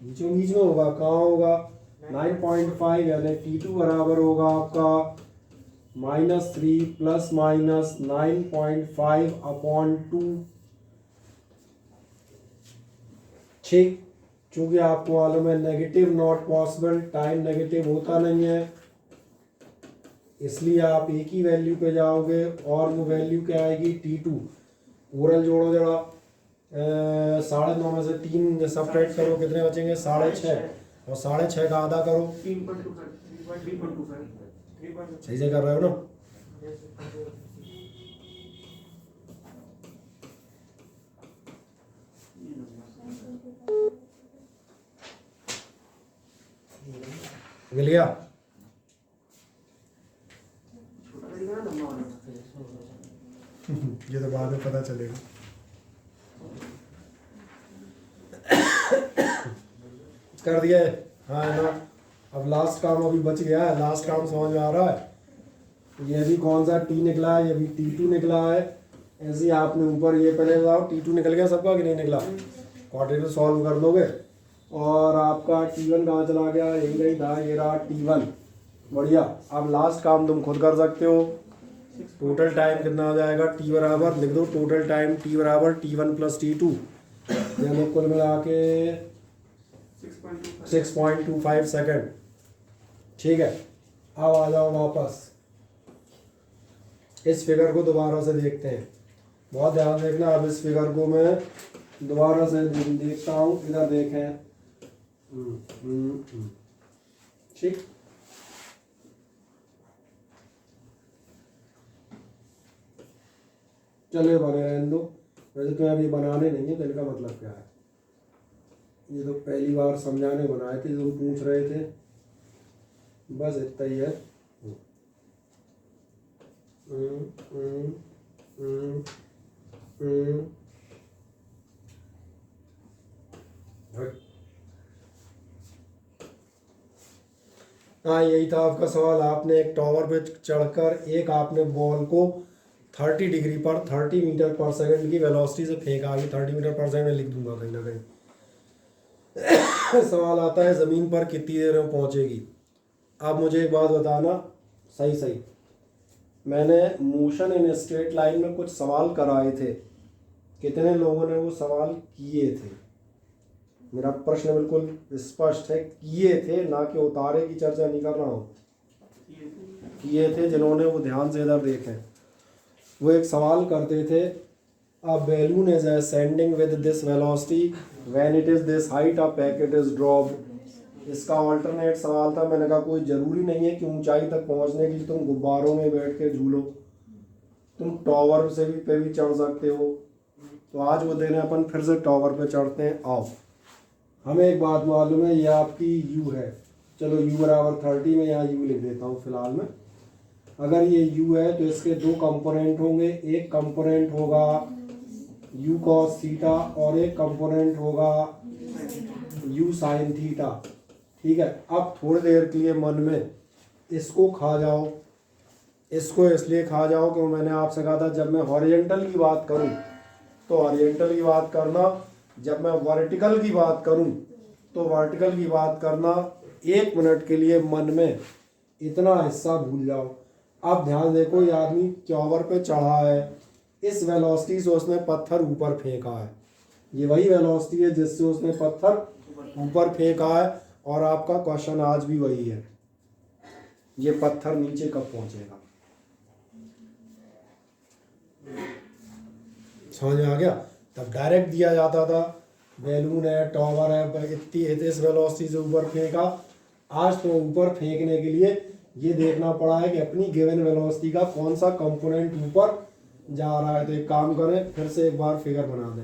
A: बीचों बीच में होगा, कहाँ होगा? 9.5, यानी t2 बराबर होगा आपका -3 प्लस माइनस 9.5 अपॉन 2। ठीक, चूंकि आपको मालूम है negative not possible, time negative होता नहीं है, इसलिए आप एक ही वैल्यू पे जाओगे, और वो वैल्यू क्या आएगी? t2। ओरल जोड़ो जरा, 9.5 में से 3 सब्ट्रैक्ट करो, कितने बचेंगे? 6.5, और 6.5 का आधा करो।
B: 3.25
A: सही से कर रहे हो ना? मिल गया? ये तो बाद में पता चलेगा। कर दिया है? हाँ है ना? अब लास्ट काम अभी बच गया है। लास्ट काम समझ में आ रहा है? ये भी कौन सा टी निकला है, ये भी T2 निकला है। ऐसे ही आपने ऊपर ये पहले बताओ, T2 निकल गया सबका कि नहीं निकला? क्वाड्रेटिक सॉल्व कर दोगे। और आपका T1 कहाँ चला गया? यही नहीं था, ये रहा T1। बढ़िया। अब लास्ट काम तुम खुद कर सकते हो। टोटल टाइम कितना आ जाएगा? T बराबर लिख दो, टोटल टाइम T बराबर T1 प्लस T2, यानी कुल मिला के 6.25 सेकेंड। ठीक है, अब आ जाओ वापस। इस फिगर को दोबारा से देखते हैं, बहुत ध्यान देखना। अब इस फिगर को मैं दोबारा से देखता हूँ। इधर देखें। ठीक, चलिए बने रहने दो। वैसे तो अभी बनाने नहीं है, तो इनका मतलब क्या है? ये तो पहली बार समझाने बनाए थे, तुम पूछ रहे थे, बस इतना ही है। हाँ, यही था आपका सवाल। आपने एक टावर पे चढ़कर एक आपने बॉल को 30 डिग्री पर 30 मीटर पर सेकंड की वेलोसिटी से फेंका। आगे 30 मीटर पर सेकंड में लिख दूंगा कहीं ना कहीं। सवाल आता है ज़मीन पर कितनी देर में पहुंचेगी। आप मुझे एक बात बताना, सही सही, मैंने मोशन इन स्ट्रेट लाइन में कुछ सवाल कराए थे, कितने लोगों ने वो सवाल किए थे? मेरा प्रश्न बिल्कुल स्पष्ट है, किए थे, ना कि उतारे की चर्चा नहीं कर रहा हूँ। किए थे जिन्होंने वो ध्यान से इधर देखें। वो एक सवाल करते थे, a balloon is ascending with this velocity when it is this height a packet is dropped. इसका ऑल्टरनेट सवाल था। मैंने कहा कोई ज़रूरी नहीं है कि ऊंचाई तक पहुंचने के लिए तुम गुब्बारों में बैठ के झूलो, तुम टावर से भी पे भी चढ़ सकते हो। तो आज वो देने अपन फिर से टावर पे चढ़ते हैं। आओ, हमें एक बात मालूम है, ये आपकी U है। चलो U बराबर 30 में यहाँ U लिख देता हूँ फिलहाल में। अगर ये U है तो इसके दो कंपोनेंट होंगे। एक कंपोनेंट होगा U cos थीटा और एक कंपोनेंट होगा U sin थीटा। ठीक है, अब थोड़ी देर के लिए मन में इसको खा जाओ। इसको इसलिए खा जाओ कि मैंने आपसे कहा था जब मैं हॉरिजॉन्टल की बात करूं तो हॉरिजॉन्टल की बात करना, जब मैं वर्टिकल की बात करूं तो वर्टिकल की बात करना। 1 मिनट के लिए मन में इतना हिस्सा भूल जाओ। अब ध्यान देखो, ये आदमी टावर पे चढ़ा है, इस वेलोसिटी से उसने पत्थर ऊपर फेंका है। ये वही वेलोसिटी है जिससे उसने पत्थर ऊपर फेंका है। और आपका क्वेश्चन आज भी वही है, ये पत्थर नीचे कब पहुंचेगा? समझ में आ गया? तब डायरेक्ट दिया जाता था, बैलून है, टावर है, इतनी इस वेलोसिटी से ऊपर फेंका। आज तो ऊपर फेंकने के लिए ये देखना पड़ा है कि अपनी गिवन वेलोसिटी का कौन सा कंपोनेंट ऊपर जा रहा है। तो एक काम करें, फिर से एक बार फिगर बना दें।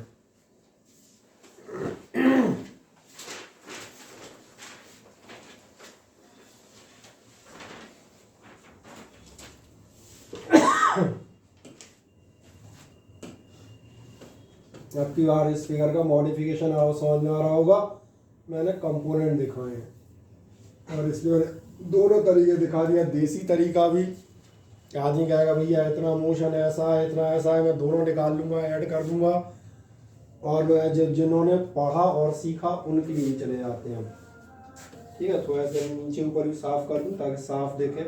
A: अब की बार इस फिगर का मॉडिफिकेशन समझ में आ रहा होगा। मैंने कंपोनेंट दिखाए हैं और इसमें दोनों तरीके दिखा दिया। देसी तरीका भी, आदमी कहेगा भैया इतना मोशन ऐसा है, इतना ऐसा है, मैं दोनों निकाल लूँगा, ऐड कर दूँगा। और मैं जिन्होंने पढ़ा और सीखा उनके लिए चले जाते हैं। ठीक है, थोड़ा सा नीचे ऊपर भी साफ कर दूँ ताकि साफ देखे।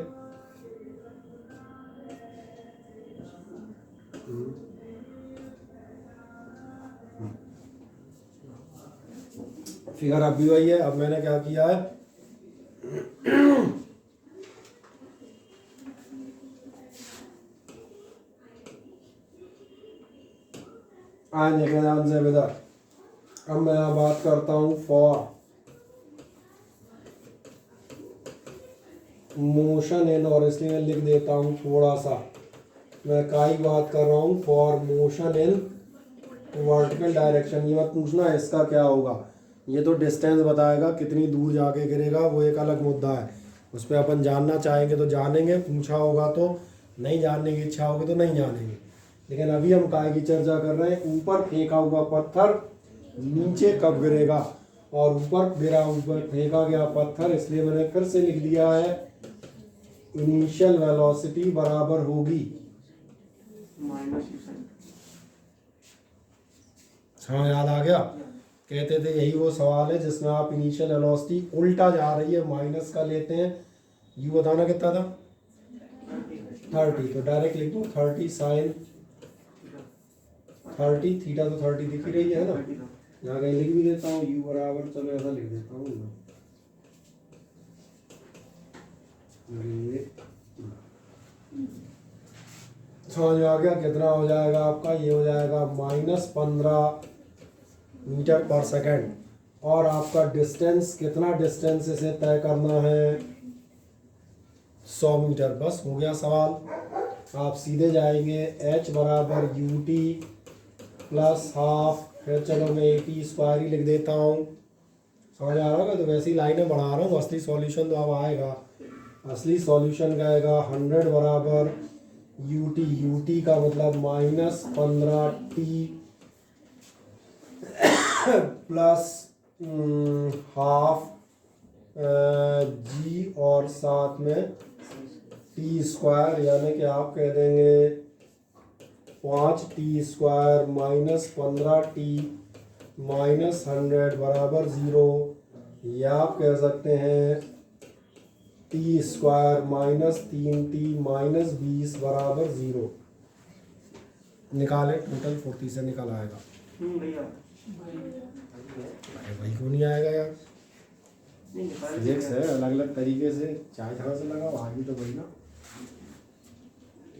A: फिगर अब भी वही है। अब मैंने क्या किया है, आने के नाम से विदर। अब मैं यहाँ बात करता हूँ फॉर मोशन इन, और इसलिए मैं लिख देता हूँ थोड़ा सा, मैं का ही बात कर रहा हूँ for motion in vertical direction. ये मत पूछना इसका क्या होगा, ये तो डिस्टेंस बताएगा कितनी दूर जाके गिरेगा, वो एक अलग मुद्दा है, उस पर अपन जानना चाहेंगे तो जानेंगे, पूछा होगा तो नहीं जानने की इच्छा होगी तो नहीं जानेंगे। लेकिन अभी हम काय की चर्चा कर रहे हैं, ऊपर फेंका हुआ पत्थर नीचे कब गिरेगा, और ऊपर गिरा ऊपर फेंका गया पत्थर, इसलिए मैंने फिर से लिख दिया है इनिशियल वेलोसिटी बराबर होगी
B: -u।
A: हाँ याद आ गया, कहते थे यही वो सवाल है जिसमें आप इनिशियल वेलोसिटी उल्टा जा रही है माइनस का लेते हैं, यू बताना कितना था 30, तो डायरेक्ट लिख दूँ 30 साइन 30 थीटा, तो 30 दिख ही रही है ना, यहाँ कहीं लिख भी देता हूँ यू बराबर, चलो ऐसा लिख देता हूँ मैं। समझ आ गया कितना हो जाएगा आपका, ये हो जाएगा -15 मीटर पर सेकंड, और आपका डिस्टेंस कितना डिस्टेंस इसे तय करना है 100 मीटर, बस हो गया सवाल। आप सीधे जाएंगे h बराबर ut प्लस हाफ, फिर चलो मैं AT स्क्वायर ही लिख देता हूँ, समझ आ रहा होगा, तो वैसी लाइनें बढ़ा रहा हूँ, असली सॉल्यूशन तो अब आएगा, असली सॉल्यूशन का आएगा 100 बराबर ut का मतलब -15t प्लस हाफ जी और साथ में टी स्क्वायर, यानी कि आप कह देंगे 5t स्क्वायर -15t -100 बराबर 0, या आप कह सकते हैं टी स्क्वायर -3t -20 बराबर 0। निकालें, टोटल 40 से निकल आएगा।
B: भैया
A: अरे भाई क्यों नहीं आएगा यार,
B: नहीं
A: फिजिक्स है, अलग अलग तरीके से चाहे जहाँ से लगाओ आगे तो वही ना,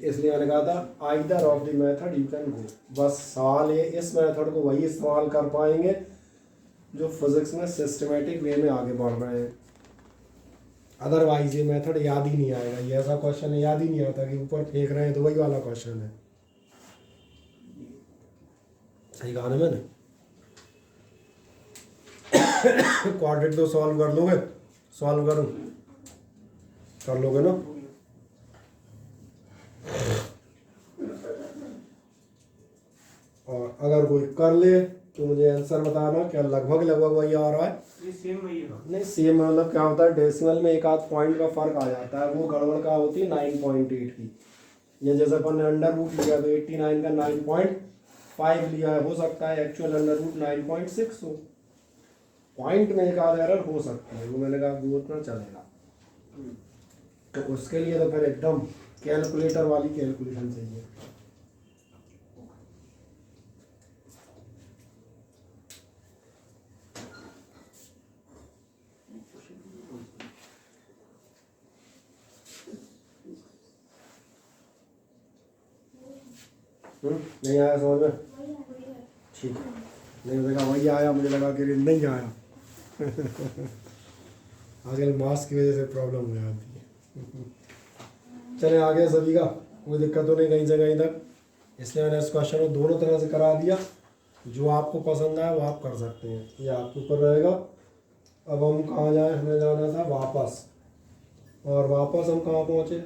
A: इसलिए मैंने कहा था either of the method you can go. बस सवाल ये इस मेथड को वही इस्तेमाल कर पाएंगे जो फिजिक्स में सिस्टमेटिक वे में आगे बढ़ रहे हैं, अदरवाइज ये मेथड याद ही नहीं आएगा, ये ऐसा क्वेश्चन है याद ही नहीं आता कि ऊपर फेंक रहे हैं, तो वही वाला क्वेश्चन है। सही कहा ना मैंने। क्वाड्रेट तो सॉल्व कर लोगे, सॉल्व करूं, कर लोगे ना। और अगर कोई कर ले तो मुझे आंसर बताना, क्या लगभग लगभग वही आ रहा है,
B: ये सेम वही है।
A: नहीं सेम मतलब क्या होता है, डेसिमल में एक आध पॉइंट का फर्क आ जाता है, वो गड़बड़ का होती है 9.8 की, ये जैसे अपन ने अंडर रूट लिया तो 89 का 9.5 लिया है, हो सकता है एक्चुअल अंडर रूट 9.6 हो, पॉइंट में एक आध एरर हो सकती है, वो मैंने कहा वो उतना चलेगा, तो उसके लिए तो फिर एकदम कैलकुलेटर वाली कैलकुलेशन चाहिए। नहीं आया समझ में, ठीक है, नहीं देखा वही आया, मुझे लगा कि नहीं आया। आजकल मास्क की वजह से प्रॉब्लम हो जाती है। चले आ गया सभी का, कोई दिक्कत तो नहीं कहीं से कहीं तक, इसलिए मैंने इस क्वेश्चन को दोनों तरह से करा दिया, जो आपको पसंद आए वो आप कर सकते हैं, ये आपके ऊपर रहेगा। अब हम कहाँ जाए, हमें जाना था वापस, और वापस हम कहाँ पहुँचे,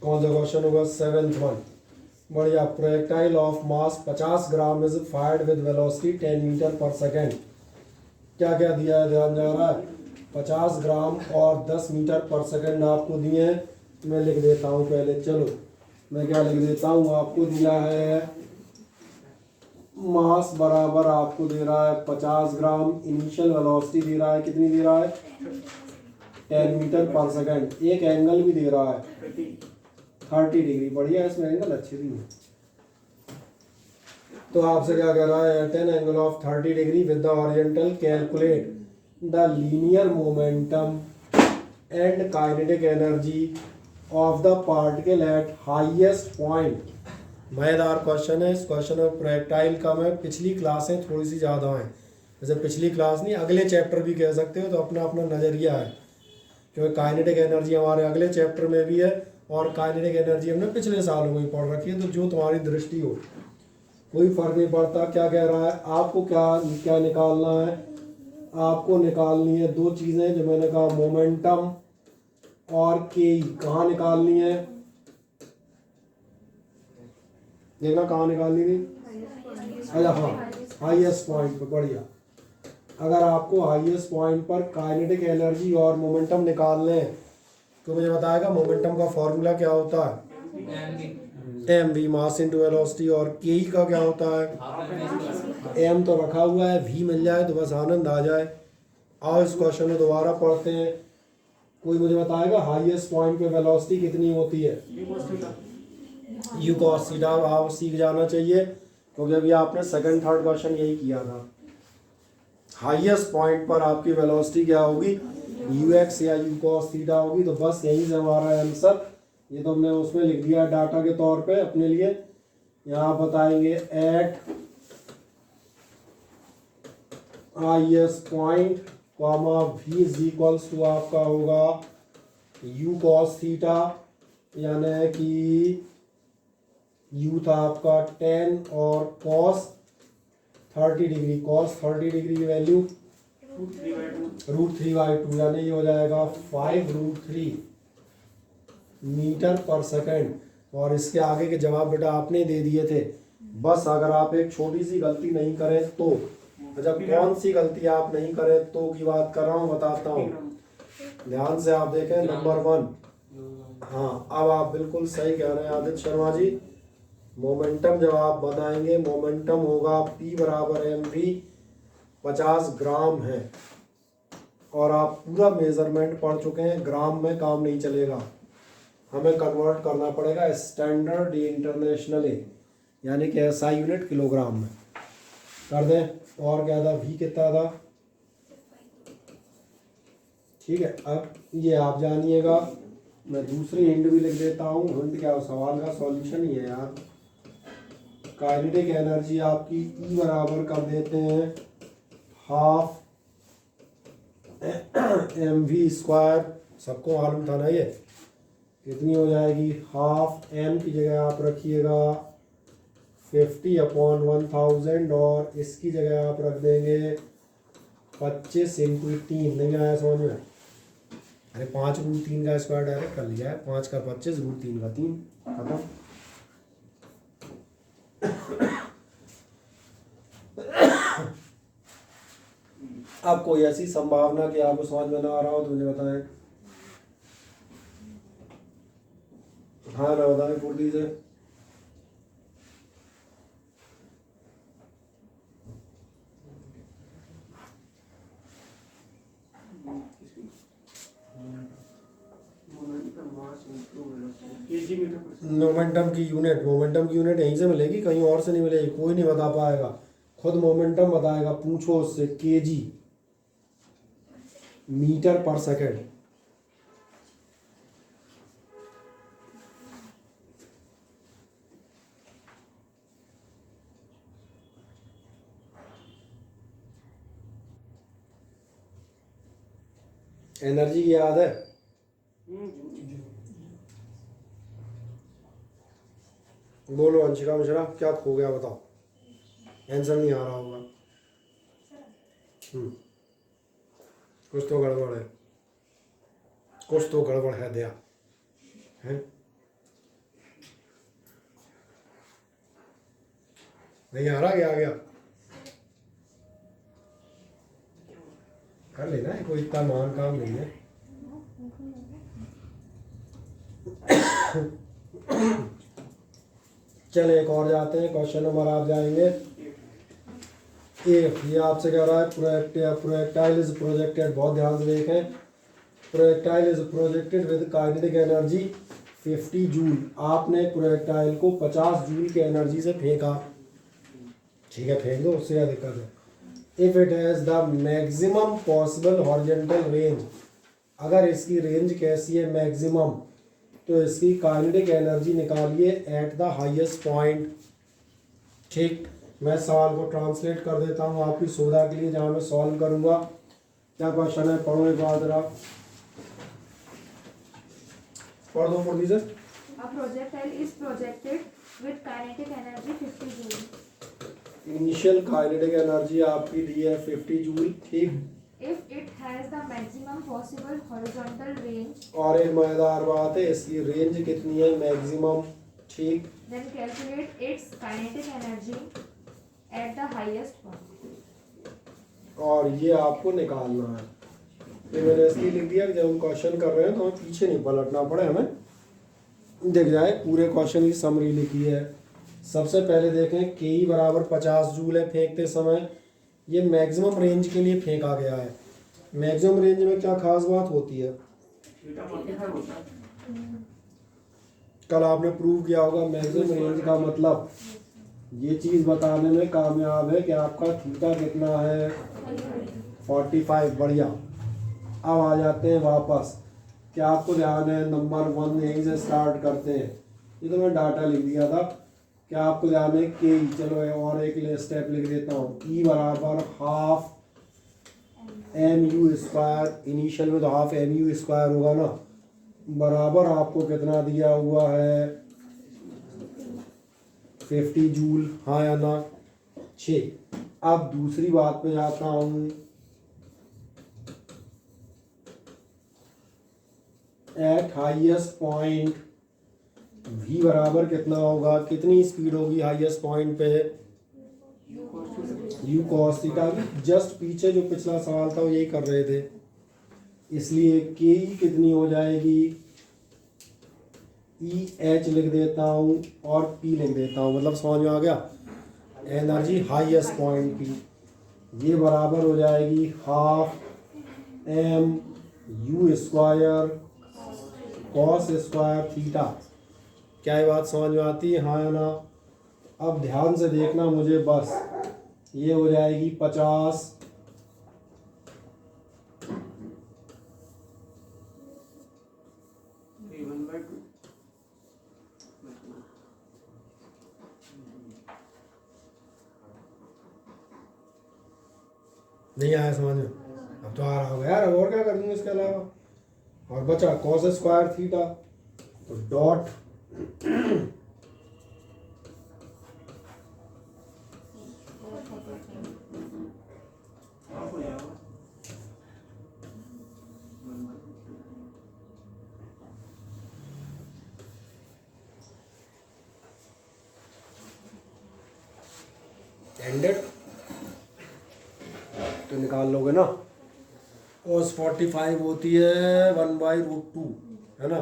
A: कौन सा क्वेश्चन होगा, 7th वन, बढ़िया। Projectile of mass 50 gram is fired with velocity 10 metre per second, क्या क्या दिया है ध्यान जा रहा है, 50 ग्राम और 10 मीटर पर सेकेंड आपको दिए हैं, मैं लिख देता हूँ पहले, चलो मैं क्या लिख देता हूँ, आपको दिया है मास बराबर आपको दे रहा है 50 ग्राम, इनिशियल वेलोसिटी दे रहा है, कितनी दे रहा है 10 मीटर पर सेकेंड, एक एंगल भी दे रहा है 30 डिग्री, बढ़िया, इसमें एंगल अच्छे भी है। तो आपसे क्या कह रहा है, at an angle of 30 degree with the oriental calculate the linear momentum and kinetic energy of the particle at highest point मज़ेदार क्वेश्चन है। इस क्वेश्चन में प्रोजेक्टाइल कम है, पिछली क्लासें थोड़ी सी ज़्यादा हैं। जैसे पिछली क्लास नहीं, अगले चैप्टर भी कह सकते हो, तो अपना अपना नज़रिया है, क्योंकि काइनेटिक एनर्जी हमारे अगले चैप्टर में भी है और काइनेटिक एनर्जी हमने पिछले सालों में ही पढ़ रखी है। तो जो तुम्हारी दृष्टि हो, कोई फ़र्क नहीं पड़ता। क्या कह रहा है आपको, क्या क्या निकालना है? आपको निकालनी है दो चीज़ें जो मैंने कहा, मोमेंटम और के। कहाँ निकालनी है? देखना कहाँ निकालनी थी। अच्छा हाँ, हाईएस्ट पॉइंट पर। बढ़िया। अगर आपको हाईएस्ट पॉइंट पर काइनेटिक एनर्जी और मोमेंटम निकालने हैं तो मुझे बताएगा मोमेंटम का फॉर्मूला क्या होता है? M v, mass into velocity. और के का क्या होता है? एम तो रखा हुआ है, वी मिल जाए तो बस आनंद आ जाए। आओ इस क्वेश्चन में दोबारा पढ़ते हैं। कोई मुझे बताएगा हाईएस्ट पॉइंट पे वेलोसिटी कितनी होती है? You cos theta. आप सीख जाना चाहिए, क्योंकि अभी आपने सेकंड थर्ड क्वेश्चन यही किया था। हाईएस्ट पॉइंट पर आपकी वेलोसिटी क्या होगी? यू एक्स या यू कॉस थीटा होगी। तो बस यही से हमारा आंसर, ये तो हमने उसमें लिख दिया डाटा के तौर पे अपने लिए। यहाँ बताएंगे at highest point comma v is equals to आपका होगा यू कॉस थीटा, यानी कि यू था आपका 10 और कॉस 30 डिग्री। कॉस 30 डिग्री की वैल्यू √3/2, यानी ये हो जाएगा 5√3 मीटर पर सेकंड। और इसके आगे के जवाब बेटा आपने दे दिए थे। बस अगर आप एक छोटी सी गलती नहीं करें तो, अच्छा कौन सी गलती आप नहीं करें तो की बात कर रहा हूँ, बताता हूँ, ध्यान से आप देखें। नंबर 1, हाँ अब आप बिल्कुल सही कह रहे हैं आदित्य शर्मा जी। मोमेंटम जब आप बताएंगे, मोमेंटम होगा P बराबर mv 50 ग्राम है। और आप पूरा मेजरमेंट पढ़ चुके हैं, ग्राम में काम नहीं चलेगा, हमें कन्वर्ट करना पड़ेगा स्टैंडर्ड इंटरनेशनल, यानी कि SI यूनिट किलोग्राम में कर दें। और क्या था? V कितना था? ठीक है, अब ये आप जानिएगा। मैं दूसरी हिंट भी लिख देता हूँ। हिंट क्या, सवाल का सॉल्यूशन ही है यार। काइनेटिक एनर्जी आपकी E बराबर कर देते हैं हाफ mv²। सबको मालूम था ना ये कितनी हो जाएगी? हाफ m की जगह आप रखिएगा 50/1000 और इसकी जगह आप रख देंगे 25 × 3। नहीं आया समझ में? अरे 5√3 का स्क्वायर डायरेक्ट कर लिया है। 5 का 25, √3 का 3, खत्म। अब कोई ऐसी संभावना कि आपको समझ में ना आ रहा हो तो मुझे बताएं। हाँ ना बताएं फुर्ती से। मोमेंटम की यूनिट यहीं से मिलेगी, कहीं और से नहीं मिलेगी। कोई नहीं बता पाएगा, खुद मोमेंटम बताएगा। पूछो उससे, KG metre per second. Energy की याद है? बोलो अंशिका मिश्रा, क्या खो गया बताओ? आंसर नहीं आ रहा होगा। कुछ तो गड़बड़ है, कुछ तो गड़बड़ है दया है। नहीं आ रहा? क्या आ गया? कर लेना है, कोई इतना महान काम नहीं है। चले एक और जाते हैं। क्वेश्चन नंबर आप जाएंगे ये आपसे कह रहा है प्रोजेक्टाइल इज प्रोजेक्टेड, बहुत ध्यान से देखें। Projectile is projected with kinetic energy 50 joule. आपने प्रोजेक्टाइल को 50 जूल की एनर्जी से फेंका, ठीक है फेंक दो, उससे क्या दिक्कत है। If it has the maximum possible horizontal range, अगर इसकी रेंज कैसी है? मैक्सिमम तो इसकी काइनेटिक एनर्जी निकालिए एट द हाईएस्ट पॉइंट। ठीक, मैं सवाल को ट्रांसलेट कर देता हूँ आपकी सुविधा के लिए, जहाँ मैं सॉल्व करूँगा। क्या क्वेश्चन है, पढ़ो एक बार जरा, पढ़ दो फॉर दीजिए।
F: A projectile is projected with kinetic energy 50 joule.
A: Initial kinetic energy आपकी दी है 50 जूल। ठीक,
F: If it has the maximum possible horizontal range,
A: और एक मजेदार बात है, इसकी रेंज कितनी है, मैक्सिमम। ठीक,
F: then calculate its kinetic energy at the highest point.
A: और ये आपको निकालना है। ये मैंने इसलिए लिख दिया कि जब हम क्वेश्चन कर रहे हैं तो हमें पीछे नहीं पलटना पड़े, हमें दिख जाए। पूरे क्वेश्चन की समरी लिखी है। सबसे पहले देखें, के ई बराबर 50 जूल है फेंकते समय। ये मैक्सिमम रेंज के लिए फेंका गया है। मैक्सिमम रेंज में क्या खास बात होती है,
B: थीटा 45 होता है।
A: कल आपने प्रूव किया होगा, मैक्सिमम रेंज का मतलब ये चीज़ बताने में कामयाब है कि आपका थीटा कितना है, 45। बढ़िया। अब आ जाते हैं वापस। क्या आपको ध्यान है, नंबर 1 यहीं से स्टार्ट करते हैं। ये तो मैं डाटा लिख दिया था। क्या आपको ध्यान है कि, चलो और एक स्टेप लिख देता हूँ, ई बराबर half m u square. Initial में तो हाफ एम यू स्क्वायर होगा ना, बराबर आपको कितना दिया हुआ है, 50 जूल, हाँ या ना। 6। अब दूसरी बात पे जाता हूँ। एट हाईएस्ट पॉइंट v बराबर कितना होगा, कितनी स्पीड होगी हाईएस्ट पॉइंट पे, u cos थीटा की। जस्ट पीछे जो पिछला सवाल था वो यही कर रहे थे, इसलिए के कितनी हो जाएगी, ई एच लिख देता हूँ और पी लिख देता हूँ, मतलब समझ में आ गया। एनर्जी हाईएस्ट पॉइंट की ये बराबर हो जाएगी half m u square cos square theta. क्या ये बात समझ में आती है, हाँ या ना। अब ध्यान से देखना मुझे बस, ये हो जाएगी 50
B: 1/2।
A: नहीं आया समझ में, अब तो आ रहा होगा यार। अब और क्या कर दूंगा इसके अलावा, और बचा कॉस स्क्वायर थीटा, तो डॉट
B: हाफ हो जाएगा।
A: एंडेड, तो निकाल लोगे ना। cos 45 होती है 1/√2, है ना।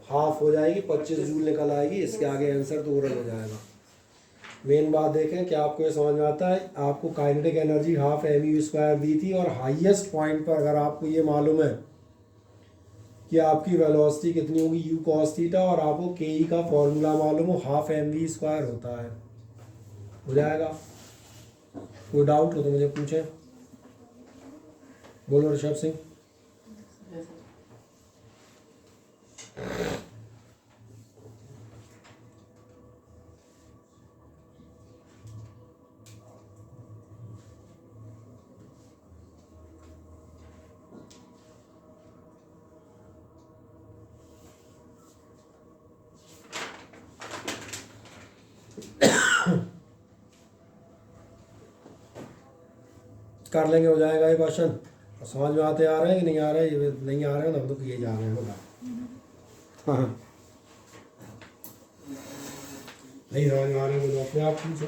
A: हाफ हो जाएगी, 25 जूल निकल आएगी। इसके आगे आंसर तो ओरल हो जाएगा। मेन बात देखें कि आपको ये समझ में आता है, आपको kinetic energy half m u square दी थी, और हाईएस्ट पॉइंट पर अगर आपको ये मालूम है कि आपकी वेलोसिटी कितनी होगी, यू कॉस थीटा, और आपको के ई का फॉर्मूला मालूम हो, हाफ एम वी स्क्वायर होता है, हो जाएगा। कोई डाउट हो तो मुझे पूछें। बोलो ऋषभ सिंह। कर लेंगे, हो जाएगा ये क्वेश्चन। समझ में आते आ रहे हैं कि नहीं आ रहे, नहीं आ रहे हैं ना तो किए जा रहे हैं, बोला। हाँ, नहीं समझ में आ रहे हैं तो अपने आप पूछो,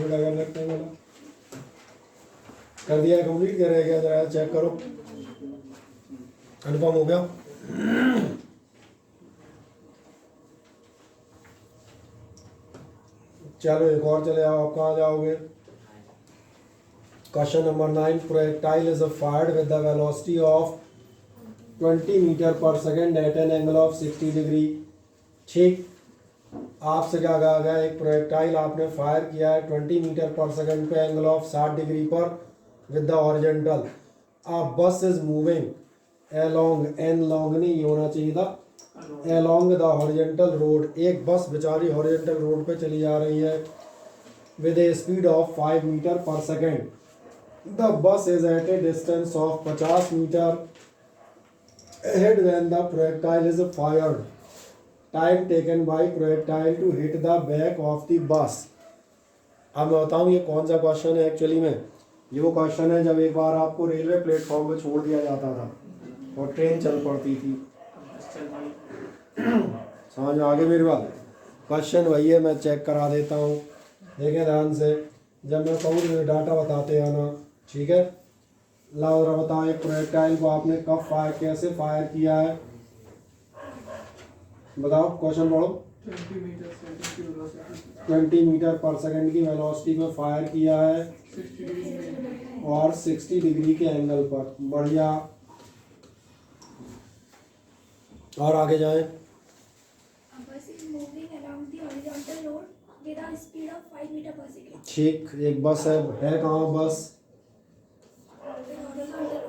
A: कर लगता है बोला। कर दिया कंप्लीट, क्या रह गया जरा चेक करो। अनुपम हो गया। चलो एक और चले आओ, आप कहाँ जाओगे। Question number 9, projectile is fired with the velocity of 20 metre per second at an angle of 60 degree. ठीक, आपसे क्या कहा गया, एक प्रोजेक्टाइल आपने फायर किया है 20 मीटर पर सेकेंड पे एंगल ऑफ 60 डिग्री पर with the horizontal. Bus is moving along, an long नहीं, ये होना चाहिए था along the horizontal road, एक बस बेचारी horizontal road पे चली जा रही है with a speed of 5 meter per second. The bus is at a distance of 50 meter ahead when the projectile is fired. Time taken by projectile to hit the back of the bus. अब मैं बताऊँ ये कौन सा question है actually में। ये वो क्वेश्चन है जब एक बार आपको रेलवे प्लेटफॉर्म पे छोड़ दिया जाता था और ट्रेन चल पड़ती थी। समझ में आगे मेरी बात? क्वेश्चन वही है, मैं चेक करा देता हूँ, देखें ध्यान से। जब मैं कहूँ तो डाटा बताते हैं ना, ठीक है। लाओ जरा बताओ, एक प्रोजेक्टाइल को आपने कब फायर, कैसे फायर किया है, बताओ क्वेश्चन पढ़ो। 20 मीटर पर सेकंड की वेलोसिटी में फायर किया है और 60 डिग्री के एंगल पर। बढ़िया, और आगे जाएं।
C: A bus is moving along the horizontal road with a speed of 5 meter per second.
A: ठीक, एक बस है कहाँ बस?
C: Horizontal road.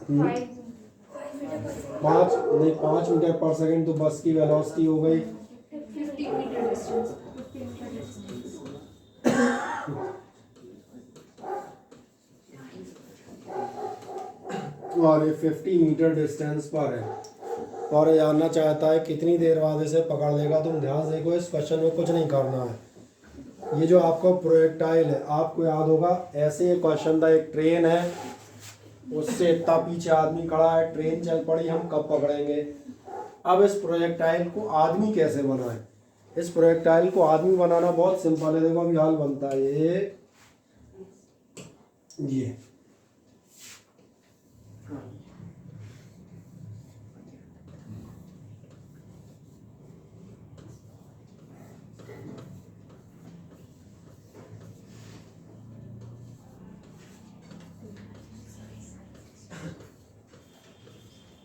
F: 5
C: 5 meter per second.
A: 5 metre per second तो बस की वेलोसिटी हो गई
F: 50 meter distance. 50 meter distance.
A: और ये 50 मीटर डिस्टेंस पर है और ये जानना चाहता है कितनी देर बाद इसे पकड़ लेगा। तुम ध्यान से देखो, इस क्वेश्चन में कुछ नहीं करना है। ये जो आपका प्रोजेक्टाइल है, आपको याद होगा ऐसे ये क्वेश्चन था, एक ट्रेन है, उससे इतना पीछे आदमी खड़ा है, ट्रेन चल पड़ी, हम कब पकड़ेंगे। अब इस प्रोजेक्टाइल को आदमी कैसे बनाए? इस प्रोजेक्टाइल को आदमी बनाना बहुत सिंपल है। देखो अभी हाल बनता है ये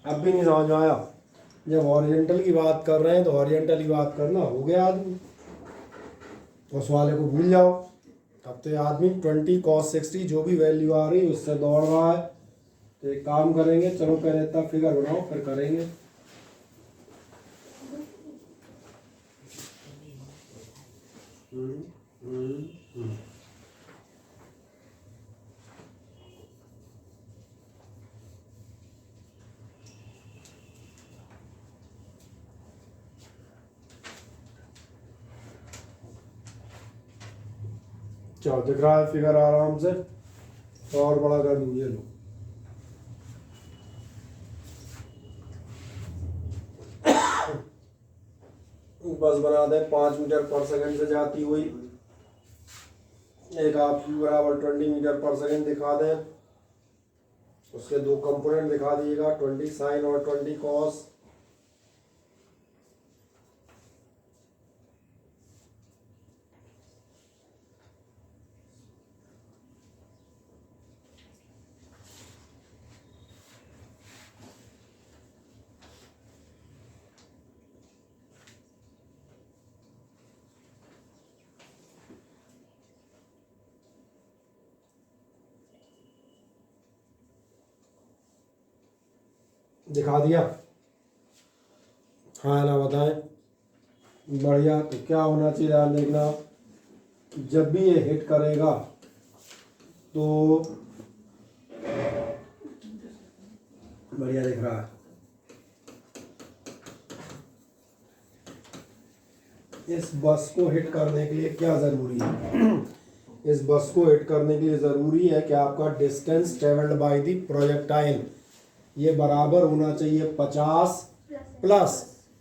A: अब भी नहीं समझ में आया? जब हॉरिजॉन्टल की बात कर रहे हैं तो हॉरिजॉन्टल की बात करना, हो गया आदमी, उस वाले को भूल जाओ। अब तो ये आदमी 20 cos 60 जो भी वैल्यू आ रही है उससे दौड़ रहा है। तो एक काम करेंगे, चलो पहले इतना फिगर बनाओ फिर करेंगे। चलो दिख रहा है फिगर आराम से, तो और बड़ा कर दूँ, ये लो। बस बना दें 5 मीटर पर सेकंड से जाती हुई, एक आप बराबर 20 मीटर पर सेकंड दिखा दें। उसके दो कंपोनेंट दिखा दीजिएगा, 20 साइन और 20 कॉस। दिखा दिया? हाँ ना, बताएं। बढ़िया। तो क्या होना चाहिए, ध्यान देखना, जब भी ये हिट करेगा तो बढ़िया दिख रहा है। इस बस को हिट करने के लिए क्या ज़रूरी है? इस बस को हिट करने के लिए ज़रूरी है कि आपका distance travelled by the projectile ये बराबर होना चाहिए 50 प्लस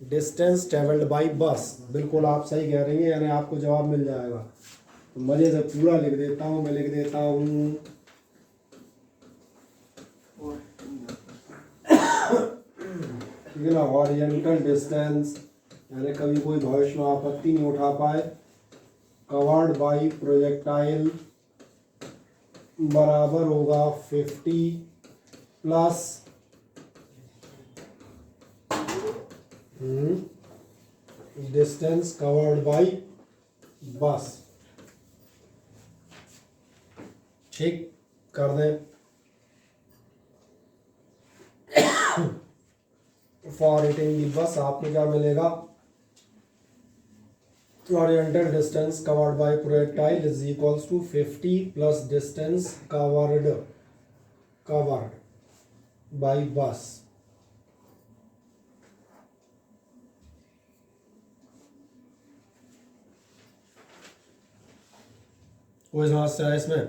A: डिस्टेंस ट्रेवल्ड बाय बस। बिल्कुल आप सही कह रही हैं, यानी आपको जवाब मिल जाएगा। तो मज़े से पूरा लिख देता हूँ, मैं लिख देता हूँ ठीक है ना। हॉरिजॉन्टल डिस्टेंस, यानी कभी कोई भविष्य में आपत्ति नहीं उठा पाए, कवर्ड बाय प्रोजेक्टाइल बराबर होगा 50 प्लस डिस्टेंस कवर्ड बाय बस। ठीक कर दें। फॉर हिटिंग द बस आपको क्या मिलेगा, horizontal distance covered by projectile is equals to 50 plus distance covered by bus. कोई समस्या है इसमें?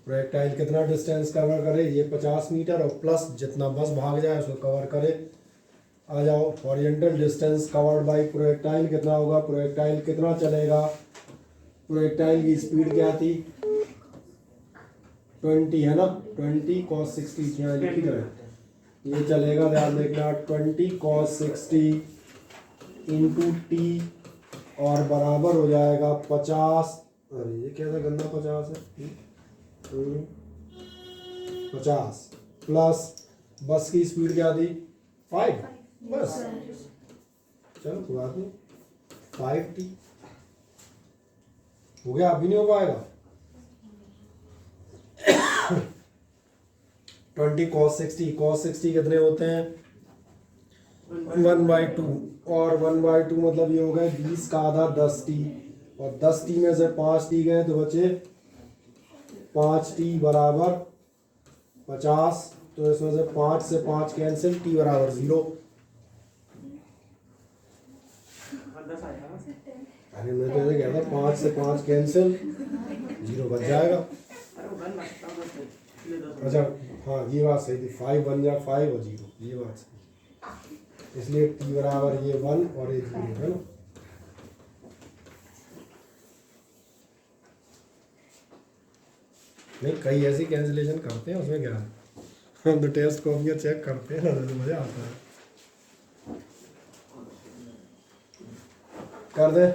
A: प्रोजेक्टाइल कितना डिस्टेंस कवर करे, ये 50 मीटर और प्लस जितना बस भाग जाए उसको कवर करे। आ जाओ, horizontal distance covered by projectile कितना होगा, प्रोजेक्टाइल कितना चलेगा, प्रोजेक्टाइल की स्पीड क्या थी 20 है ना, 20 cos 60 यहाँ लिखी है, ये चलेगा ध्यान देखना 20 cos 60 इंटू टी और बराबर हो जाएगा 50, अरे ये क्या था गंदा 50 है 50 प्लस बस की स्पीड क्या थी 5, बस चलो कोई बात नहीं 5t हो गया, अभी नहीं हो पाएगा 20 cos 60 कितने होते हैं 1/2 और 1/2 मतलब ये हो गया 20 का आधा 10t और 10t में से 5t गए तो बचे 5t बराबर 50, तो इसमें से 5 से 5 कैंसिल, t बराबर 0। अरे मैं तो ये कह रहा था 5 से 5 कैंसिल 0 बच जाएगा। अच्छा हाँ ये बात सही थी, 5 बन जाए 5 और 0, ये बात सही, इसलिए t बराबर ये 1 और ये 0 है ना। नहीं कई ऐसी कैंसिलेशन करते हैं, उसमें क्या है, हम तो टेस्ट कॉपियाँ चेक करते हैं ना तो मज़ा आता है। कर दे,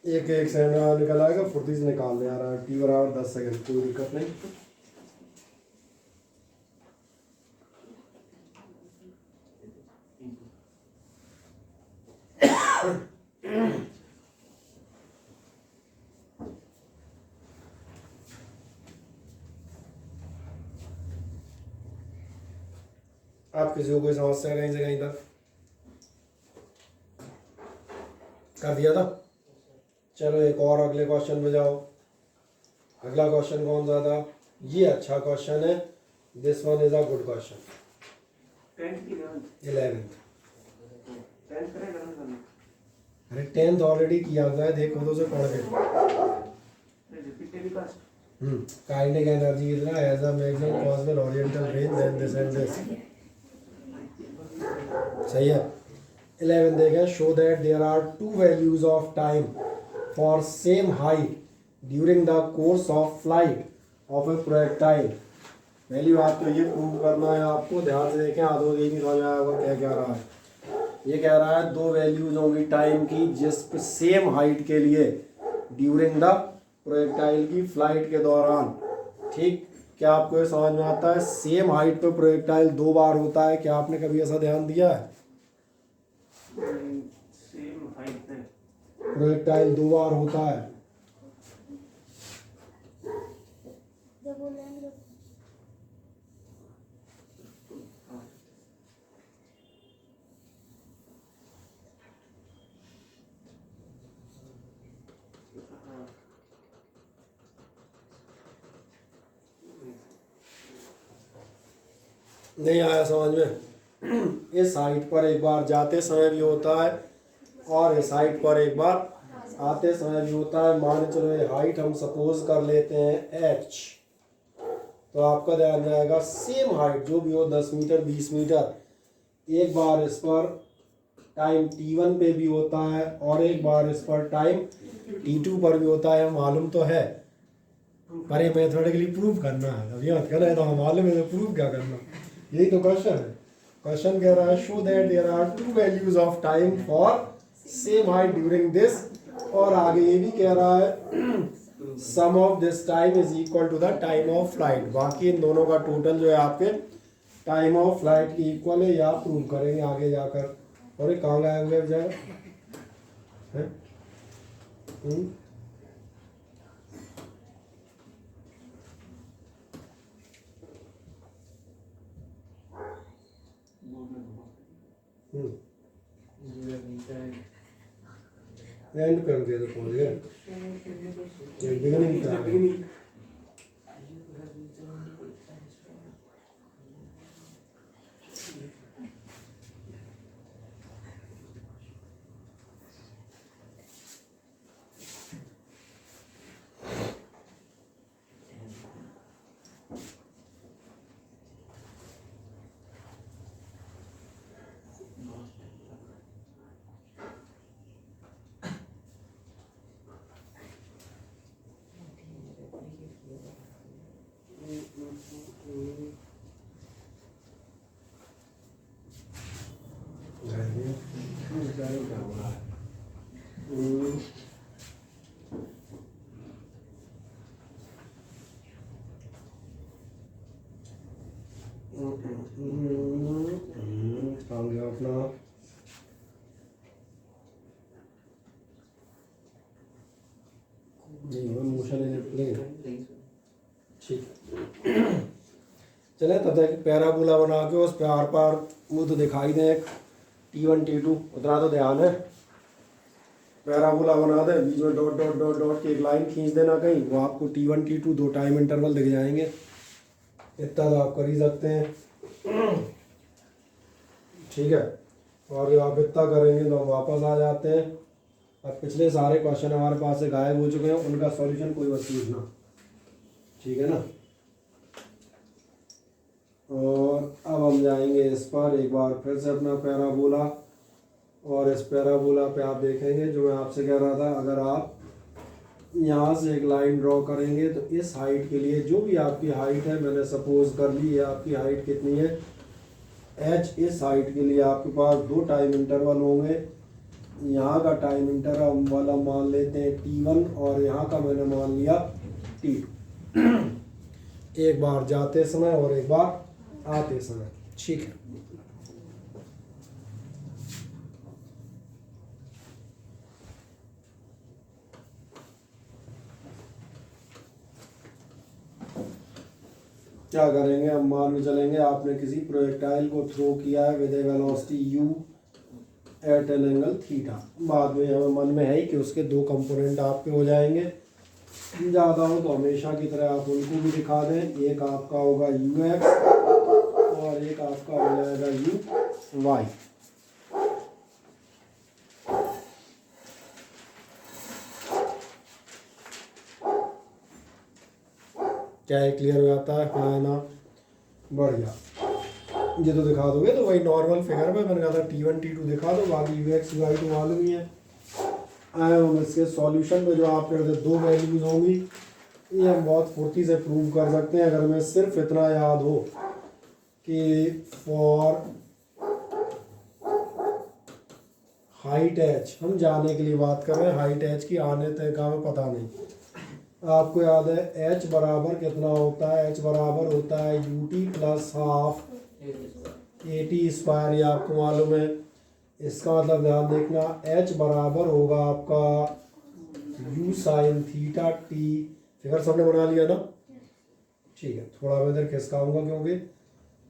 A: एक सेकंड निकल आएगा, फुर्ती से निकाल ले आ रहा है, टी बराबर 10 सेकंड, कोई दिक्कत नहीं। आप किसी को कोई समस्या कहीं से कहीं तक कर दिया था? चलो एक और अगले क्वेश्चन पे जाओ। अगला क्वेश्चन कौन सा था? ये अच्छा क्वेश्चन है, this one is a good question. 11th अरे 10th ऑलरेडी किया हुआ है, देखो तो से पढ़ के। काइनेटिक एनर्जी इज ना as a maximum possible oriental range then this and this, सही है। 11 देखें, show that there are two values of time for same height during the course of flight of a projectile. पहली बात तो ये prove करना है आपको, ध्यान से देखें, आधो ये नहीं समझ आया होगा क्या कह रहा है। ये कह रहा है दो वैल्यूज होंगी टाइम की जिस सेम हाइट के लिए ड्यूरिंग द प्रोजेक्टाइल की फ्लाइट के दौरान, ठीक। क्या आपको ये समझ में आता है? सेम हाइट पे प्रोजेक्टाइल 2 बार होता है, क्या आपने कभी ऐसा ध्यान दिया है?
B: सेम हाइट पे
A: प्रोजेक्टाइल 2 बार होता है। नहीं आया समझ में? इस हाइट पर एक बार जाते समय भी होता है और इस हाइट पर एक बार आते समय भी होता है। मान चलो ये हाइट हम सपोज कर लेते हैं h, तो आपका ध्यान जाएगा सेम हाइट जो भी हो 10 मीटर 20 मीटर, एक बार इस पर टाइम t1 पे भी होता है और एक बार इस पर टाइम t2 पर भी होता है। मालूम तो है पर ये मैथमेटिकली प्रूव करना है, अभी मत करना है तो हम मालूम है तो प्रूव क्या करना, यही तो क्वेश्चन है। क्वेश्चन कह रहा है show that there are two values of time for same height during this, और आगे ये भी कह रहा है sum of this time is equal to the time of flight. बाकी इन दोनों का टोटल जो है आपके टाइम ऑफ फ्लाइट की इक्वल है, या प्रूव करेंगे आगे जाकर। और ये कहाँ गया हुआ जाएगा? एंड पे हम कैसे पहुंच गए? ये बिगिनिंग पे आ गए।
B: beginning.
A: काम गया अपना। Motion in plane. ठीक। चले तब तक पैराबोला बना के उस पे आर पार मुँह तो दिखाई दे। T1 T2 उतना तो ध्यान है। पैराबोला बना दे, बीच में डॉट डॉट डॉट डॉट की एक लाइन खींच देना कहीं, वो आपको T1 T2 दो टाइम इंटरवल दिख जाएंगे। इतना तो आप कर ही सकते हैं। ठीक है, और आप इतना करेंगे तो हम वापस आ जाते हैं। अब पिछले सारे क्वेश्चन हमारे पास से गायब हो चुके हैं, उनका सॉल्यूशन कोई मत पूछना। ठीक है ना। और अब हम जाएंगे इस पर एक बार फिर से अपना पैराबोला, और इस पैराबोला पे आप देखेंगे जो मैं आपसे कह रहा था, अगर आप यहाँ से एक लाइन ड्रॉ करेंगे तो इस हाइट के लिए जो भी आपकी हाइट है, मैंने सपोज कर ली है आपकी हाइट कितनी है h, इस हाइट के लिए आपके पास दो टाइम इंटरवल होंगे। यहाँ का टाइम इंटरवल वाला मान लेते हैं T1 और यहाँ का मैंने मान लिया T2। एक बार जाते समय और एक बार आते समय। ठीक है। क्या करेंगे, हम मान के चलेंगे आपने किसी प्रोजेक्टाइल को थ्रो किया है with a velocity u at an angle theta. बाद में हमें मन में है ही कि उसके दो कंपोनेंट आपके हो जाएंगे। ज़्यादा हो तो हमेशा की तरह आप उनको भी दिखा दें। एक आपका होगा ux और एक आपका हो जाएगा uy। क्या है, क्लियर हो जाता है? हाँ ना, बढ़िया। ये तो दिखा दोगे तो वही नॉर्मल फिगर में मैंने कहा था T1 T2 दिखा दो, बाकी ux y तो मालूम ही है। आए हम इसके सॉल्यूशन में जो आपके दो वैल्यूज होंगी, ये हम बहुत फुर्ती से प्रूव कर सकते हैं अगर हमें सिर्फ इतना याद हो कि फॉर हाइट h, हम जाने के लिए बात कर रहे हैं, हाइट h की आने तक का हमें पता नहीं। आपको याद है h बराबर कितना होता है? h बराबर होता है ut plus half at square, ये आपको मालूम है। इसका मतलब ध्यान देखना, h बराबर होगा आपका u sine theta t। Figure सबने बना लिया ना? ठीक है, थोड़ा मैं इधर खिसकाऊंगा क्योंकि,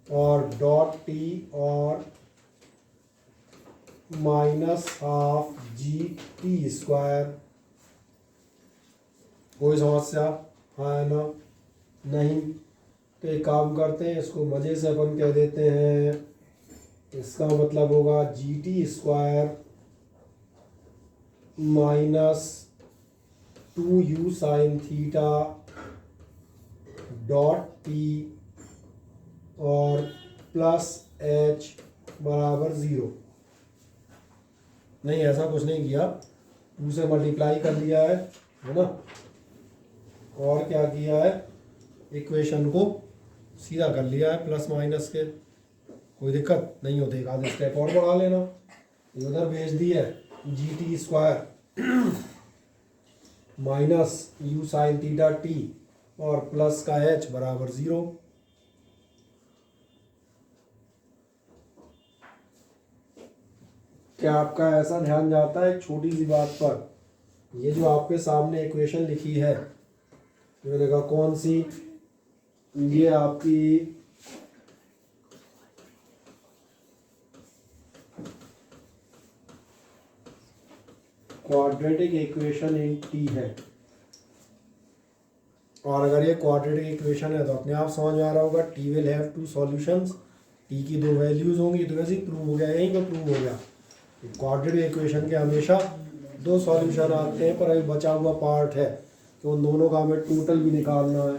A: और डॉट t और minus half G T square. कोई समस्या है ना? नहीं। तो एक काम करते हैं, इसको मज़े से अपन कह देते हैं, इसका मतलब होगा G T square minus 2u sine theta dot T और प्लस h बराबर 0। नहीं, ऐसा कुछ नहीं किया, 2 से मल्टीप्लाई कर लिया है ना? और क्या किया है, इक्वेशन को सीधा कर लिया है प्लस माइनस के। कोई दिक्कत नहीं होती, एक आधे स्टेप और बढ़ा लेना। ये उधर भेज दी है G T square minus you sine theta T और प्लस का h बराबर 0। क्या आपका ऐसा ध्यान जाता है एक छोटी सी बात पर? ये जो आपके सामने इक्वेशन लिखी है, मैंने कहा कौन सी, ये आपकी क्वाड्रेटिक इक्वेशन इन टी है, और अगर ये क्वाड्रेटिक इक्वेशन है तो अपने आप समझ में आ रहा होगा t will have two solutions, t की दो वैल्यूज होंगी, तो वैसे ही प्रूव हो गया, यहीं पर प्रूव हो गया। क्वाड्रेटिक इक्वेशन के हमेशा दो सॉल्यूशन आते हैं, पर अभी बचा हुआ पार्ट है कि उन दोनों का हमें टोटल भी निकालना है।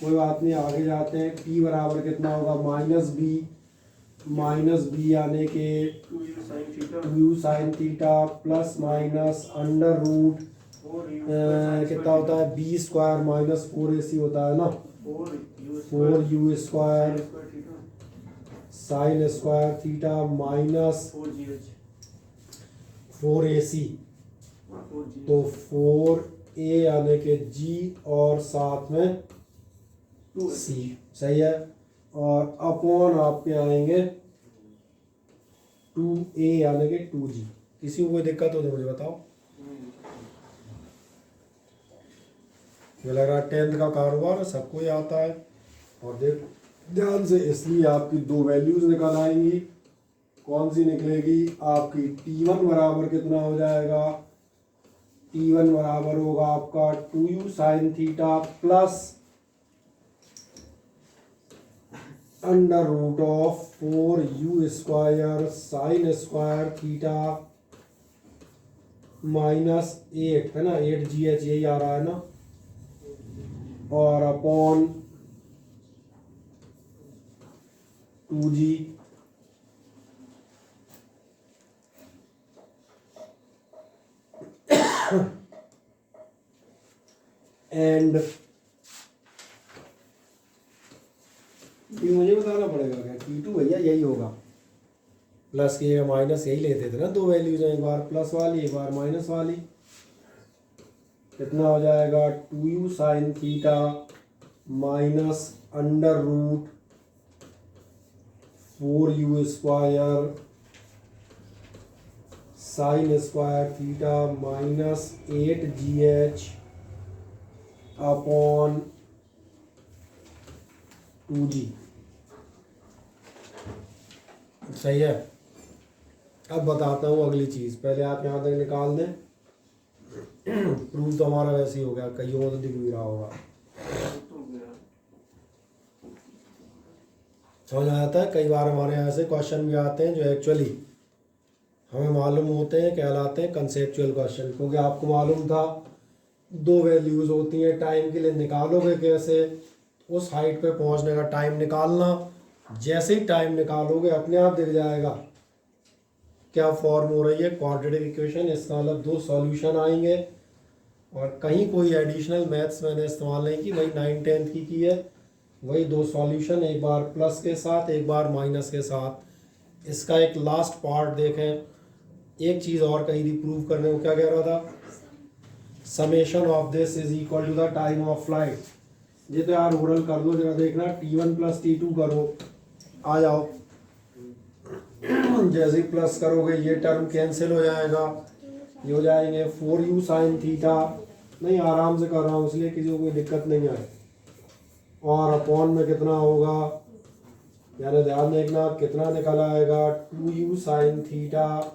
A: कोई बात नहीं, आगे जाते हैं। टी बराबर कितना होगा, माइनस बी यानी कि
B: 2u sin theta
A: 2u sin theta plus minus under root
B: 4u
A: कितना होता है, बी स्क्वायर माइनस 4ac होता है ना,
B: 4u
A: 4u square
B: theta
A: sign square theta minus
B: 4gh
A: 4ac,
B: 4gh
A: तो 4a यानी कि g और साथ में
B: 2
A: c, सही है। और अपॉन आप पे आएंगे 2a यानी कि 2g। किसी को कोई दिक्कत हो तो मुझे बताओ। मुझे लग रहा है 10th का कारोबार सबको ही आता है। और देख ध्यान से, इसलिए आपकी दो वैल्यूज निकल आएंगी। कौन सी निकलेगी आपकी, T1 बराबर कितना हो जाएगा, T1 बराबर होगा आपका 2u sin theta plus under root of 4u square sine square theta minus 8 है ना, 8gh यही आ रहा है ना, और अपॉन 2g एंड ये मुझे बताना पड़ेगा क्या, T2 भैया यही होगा, प्लस की जगह माइनस यही लेते थे ना, दो वैल्यूज हैं, एक बार प्लस वाली एक बार माइनस वाली। कितना हो जाएगा, 2u sin theta minus under root 4u square sine square theta minus 8gh upon 2g, सही है। अब बताता हूँ अगली चीज़, पहले आप यहाँ तक निकाल दें। प्रूफ तो हमारा वैसे ही हो गया, कईयों को तो दिख भी रहा होगा, समझ आ जाता है। कई बार हमारे यहाँ से क्वेश्चन भी आते हैं जो एक्चुअली हमें मालूम होते हैं, कहलाते हैं कंसेप्चुअल क्वेश्चन, क्योंकि आपको मालूम था दो वैल्यूज़ होती हैं, टाइम के लिए निकालोगे कैसे, उस हाइट पे पहुंचने का टाइम निकालना। जैसे ही टाइम निकालोगे अपने आप दिख जाएगा क्या फॉर्म हो रही है, क्वाड्रेटिक इक्वेशन। इसका मतलब दो सॉल्यूशन आएंगे, और कहीं कोई एडिशनल मैथ्स मैंने इस्तेमाल नहीं की, वही 9th-10th की है, वही दो सॉल्यूशन, एक बार प्लस के साथ एक बार माइनस के साथ। इसका एक लास्ट पार्ट देखें। एक चीज़ और कही थी प्रूव करने को, क्या कह रहा था, summation of this is equal to the time of flight. ये तो यार ओरल कर दो, जरा देखना, T1 प्लस T2 करो, आ जाओ। जैसे ही प्लस करोगे ये टर्म कैंसिल हो जाएगा, ये हो जाएंगे 4u sin थीटा, नहीं आराम से कर रहा हूँ इसलिए किसी को कोई दिक्कत नहीं आए, और अपॉन में कितना होगा, यानी ध्यान देखना कितना निकल आएगा, 2u sin थीटा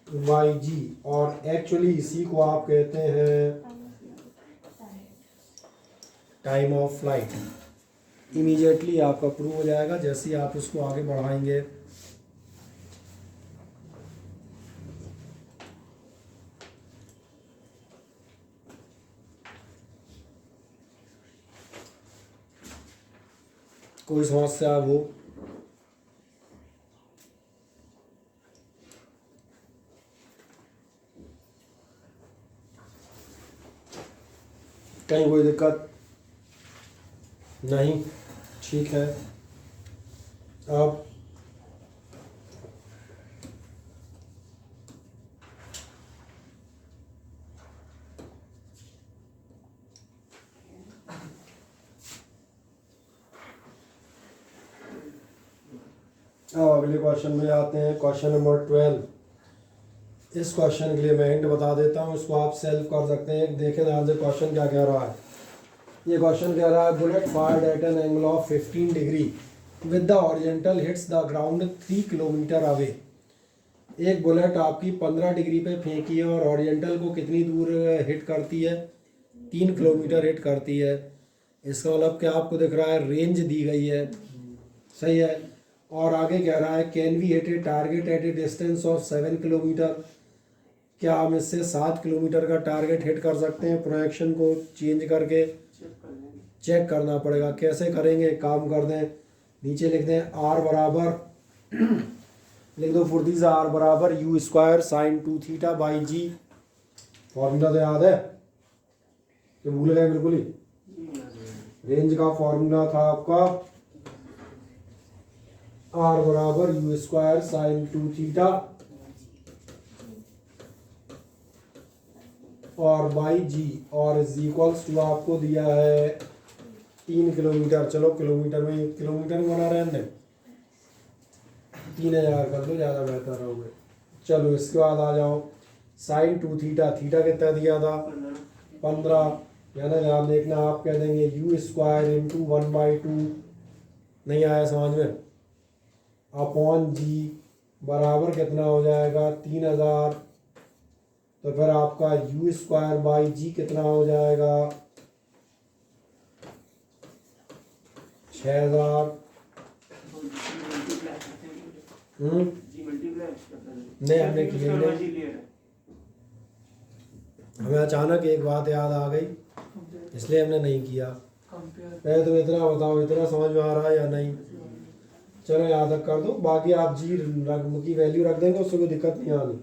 A: yg, और एक्चुअली इसी को आप कहते हैं टाइम ऑफ फ्लाइट। इमीडिएटली आपका प्रूव हो जाएगा जैसे ही आप उसको आगे बढ़ाएंगे। कोई समस्या हो कहीं, कोई दिक्कत नहीं, ठीक है। अब अगले क्वेश्चन में आते हैं, क्वेश्चन नंबर 12। इस क्वेश्चन के लिए मैं हिंट बता देता हूँ, इसको आप सेल्फ कर सकते हैं। देखें ध्यान से क्वेश्चन क्या कह रहा है। ये क्वेश्चन कह रहा है, bullet fired eight an angle of 15 degree with the horizontal hits the ground 3 kilometre away एक बुलेट आपकी 15 डिग्री पे फेंकी है और ओरिएंटल को कितनी दूर हिट करती है? 3 किलोमीटर हिट करती है। इसका मतलब क्या आपको दिख रहा है? रेंज दी गई है, सही है। और आगे कह रहा है can we hit a target at a distance of 7 kilometre. क्या हम इससे 7 किलोमीटर का टारगेट हिट कर सकते हैं? प्रोजेक्शन को चेंज करके
B: चेक कर लेंगे।
A: चेक करना पड़ेगा। कैसे करेंगे? काम कर दें, नीचे लिख दें आर बराबर लिख दो फुर्ती से, आर बराबर u square sine 2 theta by g. Formula तो याद है कि भूल गए बिल्कुल ही? रेंज का फॉर्मूला था आपका आर बराबर यू स्क्वायर साइन 2 थीटा और बाई जी, और इज इक्वल्स टू आपको दिया है 3 किलोमीटर। चलो किलोमीटर में बना रहे हैं हमने, 3000 कर लो, ज़्यादा बेहतर रहोगे। चलो इसके बाद आ जाओ साइन 2 थीटा। थीटा कितना दिया था? 15। यानी ध्यान देखना, आप कह देंगे यू स्क्वायर इंटू 1/2, नहीं आया समझ में, अपॉन जी बराबर कितना हो जाएगा? 3000। तो फिर आपका यू स्क्वायर बाई जी कितना हो जाएगा? 6000। नहीं हमने किया नहीं। हमें अचानक एक बात याद आ गई, इसलिए हमने नहीं किया।
E: कंपेयर
A: पहले तुम इतना बताओ, इतना समझ में आ रहा है या नहीं? चलो याद तक कर दो, बाकी आप जी की वैल्यू रख देंगे, उससे कोई दिक्कत नहीं आनी,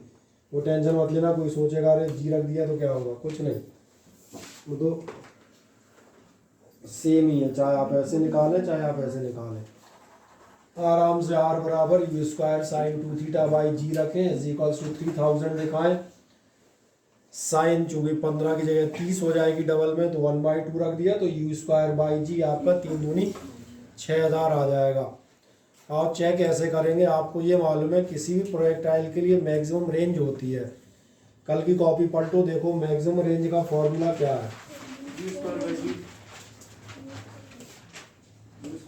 A: वो टेंशन मत लेना। कोई सोचेगा अरे जी रख दिया तो क्या होगा, कुछ नहीं, वो तो सेम ही है, चाहे आप ऐसे निकालें चाहे आप ऐसे निकालें। आराम से आर बराबर u square sine 2 theta by g रखें इज इक्वल्स टू 3000 दिखाएं। साइन चूंकि 15 की जगह 30 हो जाएगी डबल में, तो 1/2 रख दिया, तो यू स्क्वायर बाई जी आपका 3 दूनी 6000 आ जाएगा। आप चेक ऐसे करेंगे, आपको ये मालूम है किसी भी प्रोजेक्टाइल के लिए मैक्सिमम रेंज होती है। कल की कॉपी पलटो, देखो मैक्सिमम रेंज का फॉर्मूला क्या है।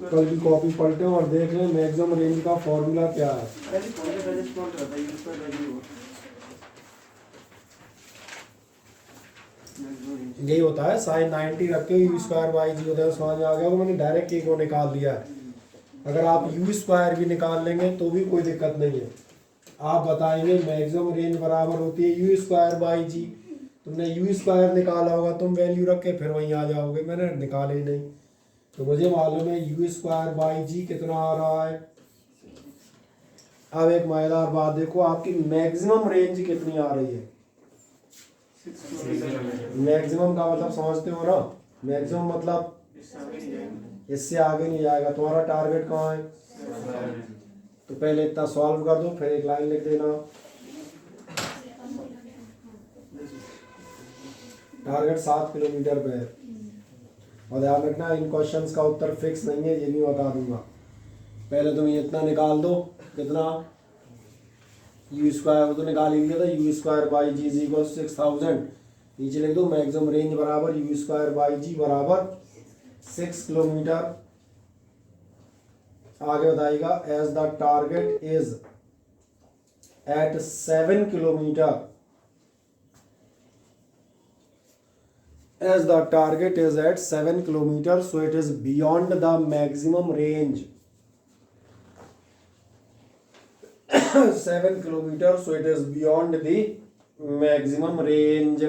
A: कल की कॉपी पलटे और देख लें मैक्सिमम रेंज का फॉर्मूला क्या है। यही होता है, साइन 90 रख के यू स्क्वायर बाई जी होता है, समझ में आ गया। तो मैंने डायरेक्ट एक को निकाल लिया है। अगर आप यू स्क्वायर भी निकाल लेंगे तो भी कोई दिक्कत नहीं है। आप बताएंगे मैक्सिमम रेंज बराबर होती है यू स्क्वायर बाई जी। तुमने यू स्क्वायर निकाला होगा, तुम वैल्यू रख के फिर वहीं आ जाओगे, मैंने निकाले ही नहीं। तो मुझे मालूम है यू स्क्वायर बाई जी कितना आ रहा है। अब एक मजेदार बात देखो, आपकी मैक्सिमम रेंज कितनी आ रही है। मैक्सिमम का मतलब समझते हो ना? मैक्सिमम मतलब इससे आगे नहीं जाएगा। तुम्हारा टारगेट कहाँ है? तो पहले इतना सॉल्व कर दो, फिर एक लाइन लिख देना, टारगेट 7 किलोमीटर पे है। और ध्यान रखना इन क्वेश्चंस का उत्तर फिक्स नहीं है, ये भी बता दूंगा। पहले तुम इतना निकाल दो, कितना यू स्क्वायर तो निकाल ही लिया था, u square by g is equal 6000। नीचे लिख दो मैक्सिमम रेंज बराबर यू स्क्वायर बाई जी बराबर 6 किलोमीटर। आगे बताइएगा as the target is at 7 kilometre, as the target is at 7 kilometers, so it is beyond the maximum range 7 kilometers, so it is beyond the maximum range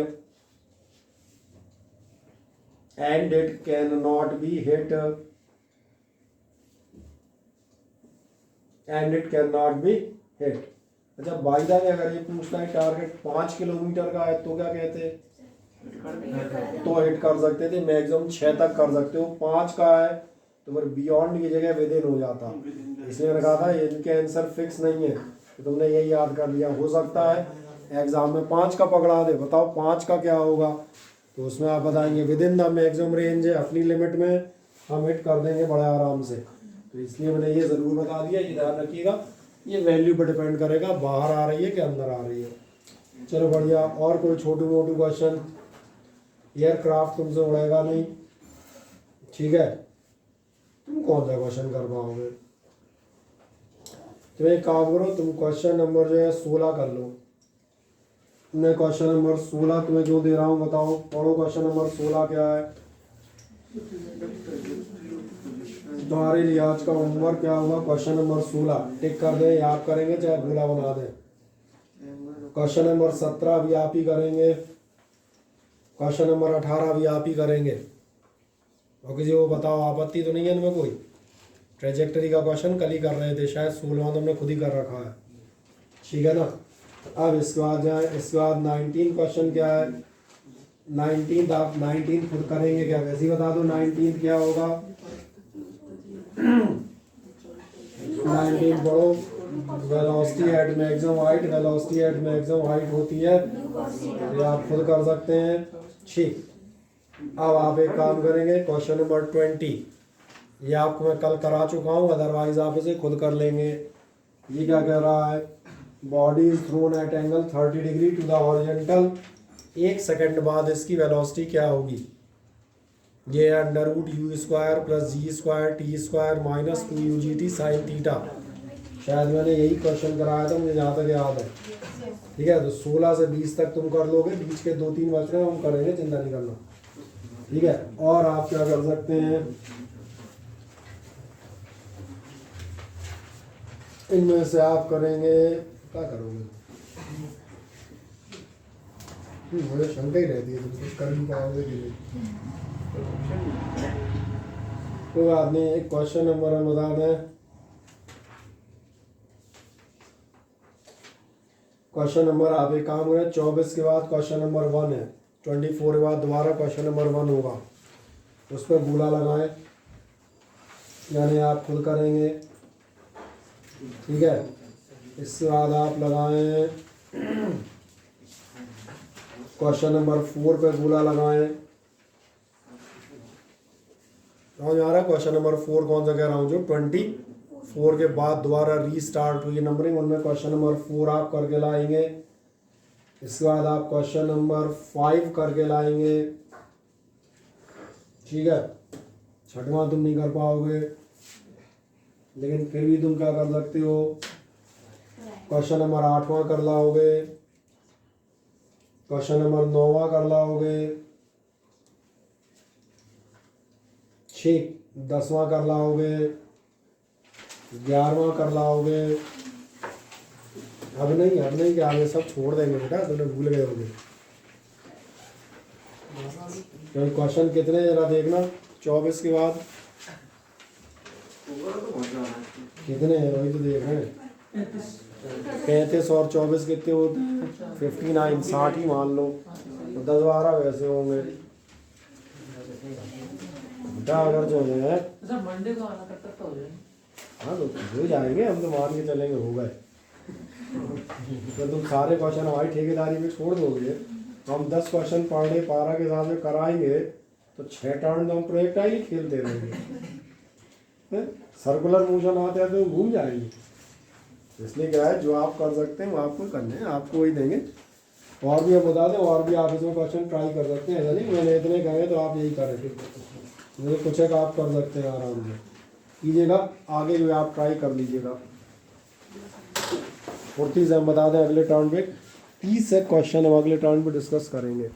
A: and it cannot be hit अच्छा by the way अगर ये पूछता है target 5 kilometre का है तो क्या कहते हैं? तो हिट कर सकते थे, मैक्सिमम 6 तक कर सकते हो। 5 का है तो फिर बियॉन्ड की जगह विद इन हो जाता, इसलिए मैंने कहा था इनके आंसर फिक्स नहीं है, तो तुमने यही याद कर लिया। हो सकता है एग्जाम में 5 का पकड़ा दे, बताओ 5 का क्या होगा, तो उसमें आप बताएंगे with in the maximum range है, अपनी लिमिट में हम हिट कर देंगे बड़े आराम से। तो इसलिए मैंने ये ज़रूर बता दिया, ये ध्यान रखिएगा, ये वैल्यू पर डिपेंड करेगा बाहर आ रही है कि अंदर आ रही है। चलो बढ़िया, और कोई छोटू मोटू क्वेश्चन? एयरक्राफ्ट तुमसे उड़ेगा नहीं, ठीक है, तुम कौन सा क्वेश्चन कर पाओगे? तो एक काम करो, तुम क्वेश्चन नंबर जो है 16 कर लो। मैं क्वेश्चन नंबर 16 तुम्हें जो दे रहा हूँ बताओ, पढ़ो क्वेश्चन नंबर 16 क्या है। तुम्हारे लिए आज का होमवर्क क्या होगा, क्वेश्चन नंबर 16 टिक कर दें, याद करेंगे चाहे भूला बना दें। क्वेश्चन नंबर 17 भी आप ही करेंगे, क्वेश्चन नंबर 18 भी आप ही करेंगे। और किसी को बताओ, आपत्ति तो नहीं है इनमें कोई? ट्रेजेक्टरी का क्वेश्चन कल ही कर रहे थे, शायद 16वां तो हमने खुद ही कर रखा है, ठीक है ना। अब इसके बाद जाए, इसके बाद 19 क्वेश्चन क्या है। 19 आप 19 खुद करेंगे क्या, वैसे ही बता दो 19 क्या होगा। 19 पढ़ो, velocity at maximum height, velocity at maximum height होती है, ये आप खुद कर सकते हैं, ठीक। अब आप एक काम करेंगे, क्वेश्चन नंबर 20 ये आपको मैं कल करा चुका हूँ, अदरवाइज आप इसे खुद कर लेंगे। ये क्या कह रहा है, body is thrown at angle 30 degree to the horizontal, 1 second बाद इसकी वेलोसिटी क्या होगी। ये under root u square plus g square t square minus 2UGT sine theta. शायद मैंने यही क्वेश्चन कराया था, मुझे जहाँ तक याद है, ठीक है। तो 16 से 20 तक तुम कर लोगे, बीच के 2-3 बच रहे हम करेंगे, चिंता नहीं करना, ठीक है। और आप क्या कर सकते हैं, इनमें से आप करेंगे, क्या करोगे, मुझे शंका ही रहती है तुम कुछ कर नहीं पाओगे कि नहीं। कोई बात नहीं, एक क्वेश्चन नंबर हम बता दें। क्वेश्चन नंबर आप एक काम करें, 24 के बाद क्वेश्चन नंबर 1 है, 24 के बाद दोबारा क्वेश्चन नंबर 1 होगा, उस पर गोला लगाएं, यानी आप खुद करेंगे, ठीक है। इसके बाद आप लगाएं क्वेश्चन नंबर 4 पे गोला लगाएं। समझ आ रहा है क्वेश्चन नंबर 4 कौन सा कह रहा हूँ, जो 24 के बाद दोबारा रीस्टार्ट हुई नंबरिंग, उनमें क्वेश्चन नंबर 4 आप करके लाएंगे। इसके बाद आप क्वेश्चन नंबर 5 करके लाएंगे, ठीक है। 6वां तुम नहीं कर पाओगे, लेकिन फिर भी तुम क्या कर सकते हो, क्वेश्चन नंबर 8वां कर लाओगे, क्वेश्चन नंबर 9वां कर लाओगे, 10वां कर लाओगे, 11वां कर लाओगे। अब नहीं कि आगे सब छोड़ देंगे बेटा, तुमने भूल गए होगे। तो क्वेश्चन कितने जरा देखना, 24 के बाद कितने हैं वही तो देख रहे हैं। 35 और 24 कितने होते हैं, 59, 60 ही मान लो, तो 10-12 वैसे होंगे बेटा, अगर जो है
E: सर मंडे को आना तब तक तो हो जाए।
A: हाँ तो हो जाएंगे, हम तो मान के चलेंगे हो गए। तो तुम सारे क्वेश्चन हमारी ठेकेदारी में छोड़ दोगे, हम 10 क्वेश्चन पर डे 12 के हिसाब से कराएंगे, तो 6 टर्न तो हम प्रोजेक्ट ही खेलते रहेंगे। सर्कुलर मोशन आते आते तो घूम जाएंगे। इसलिए क्या है, जो आप कर सकते हैं वो आपको करने हैं, आपको वही देंगे। और भी हम बता दें, और भी आप इसमें क्वेश्चन ट्राई कर सकते हैं, ऐसा नहीं मैंने इतने कहे तो आप यही करें, मुझे कुछ एक आप कर सकते हैं, आराम से कीजिएगा, आगे जो आप ट्राई कर लीजिएगा। 40 से हम बता दें अगले टर्न पे 30 से क्वेश्चन हम अगले टर्न पे डिस्कस करेंगे।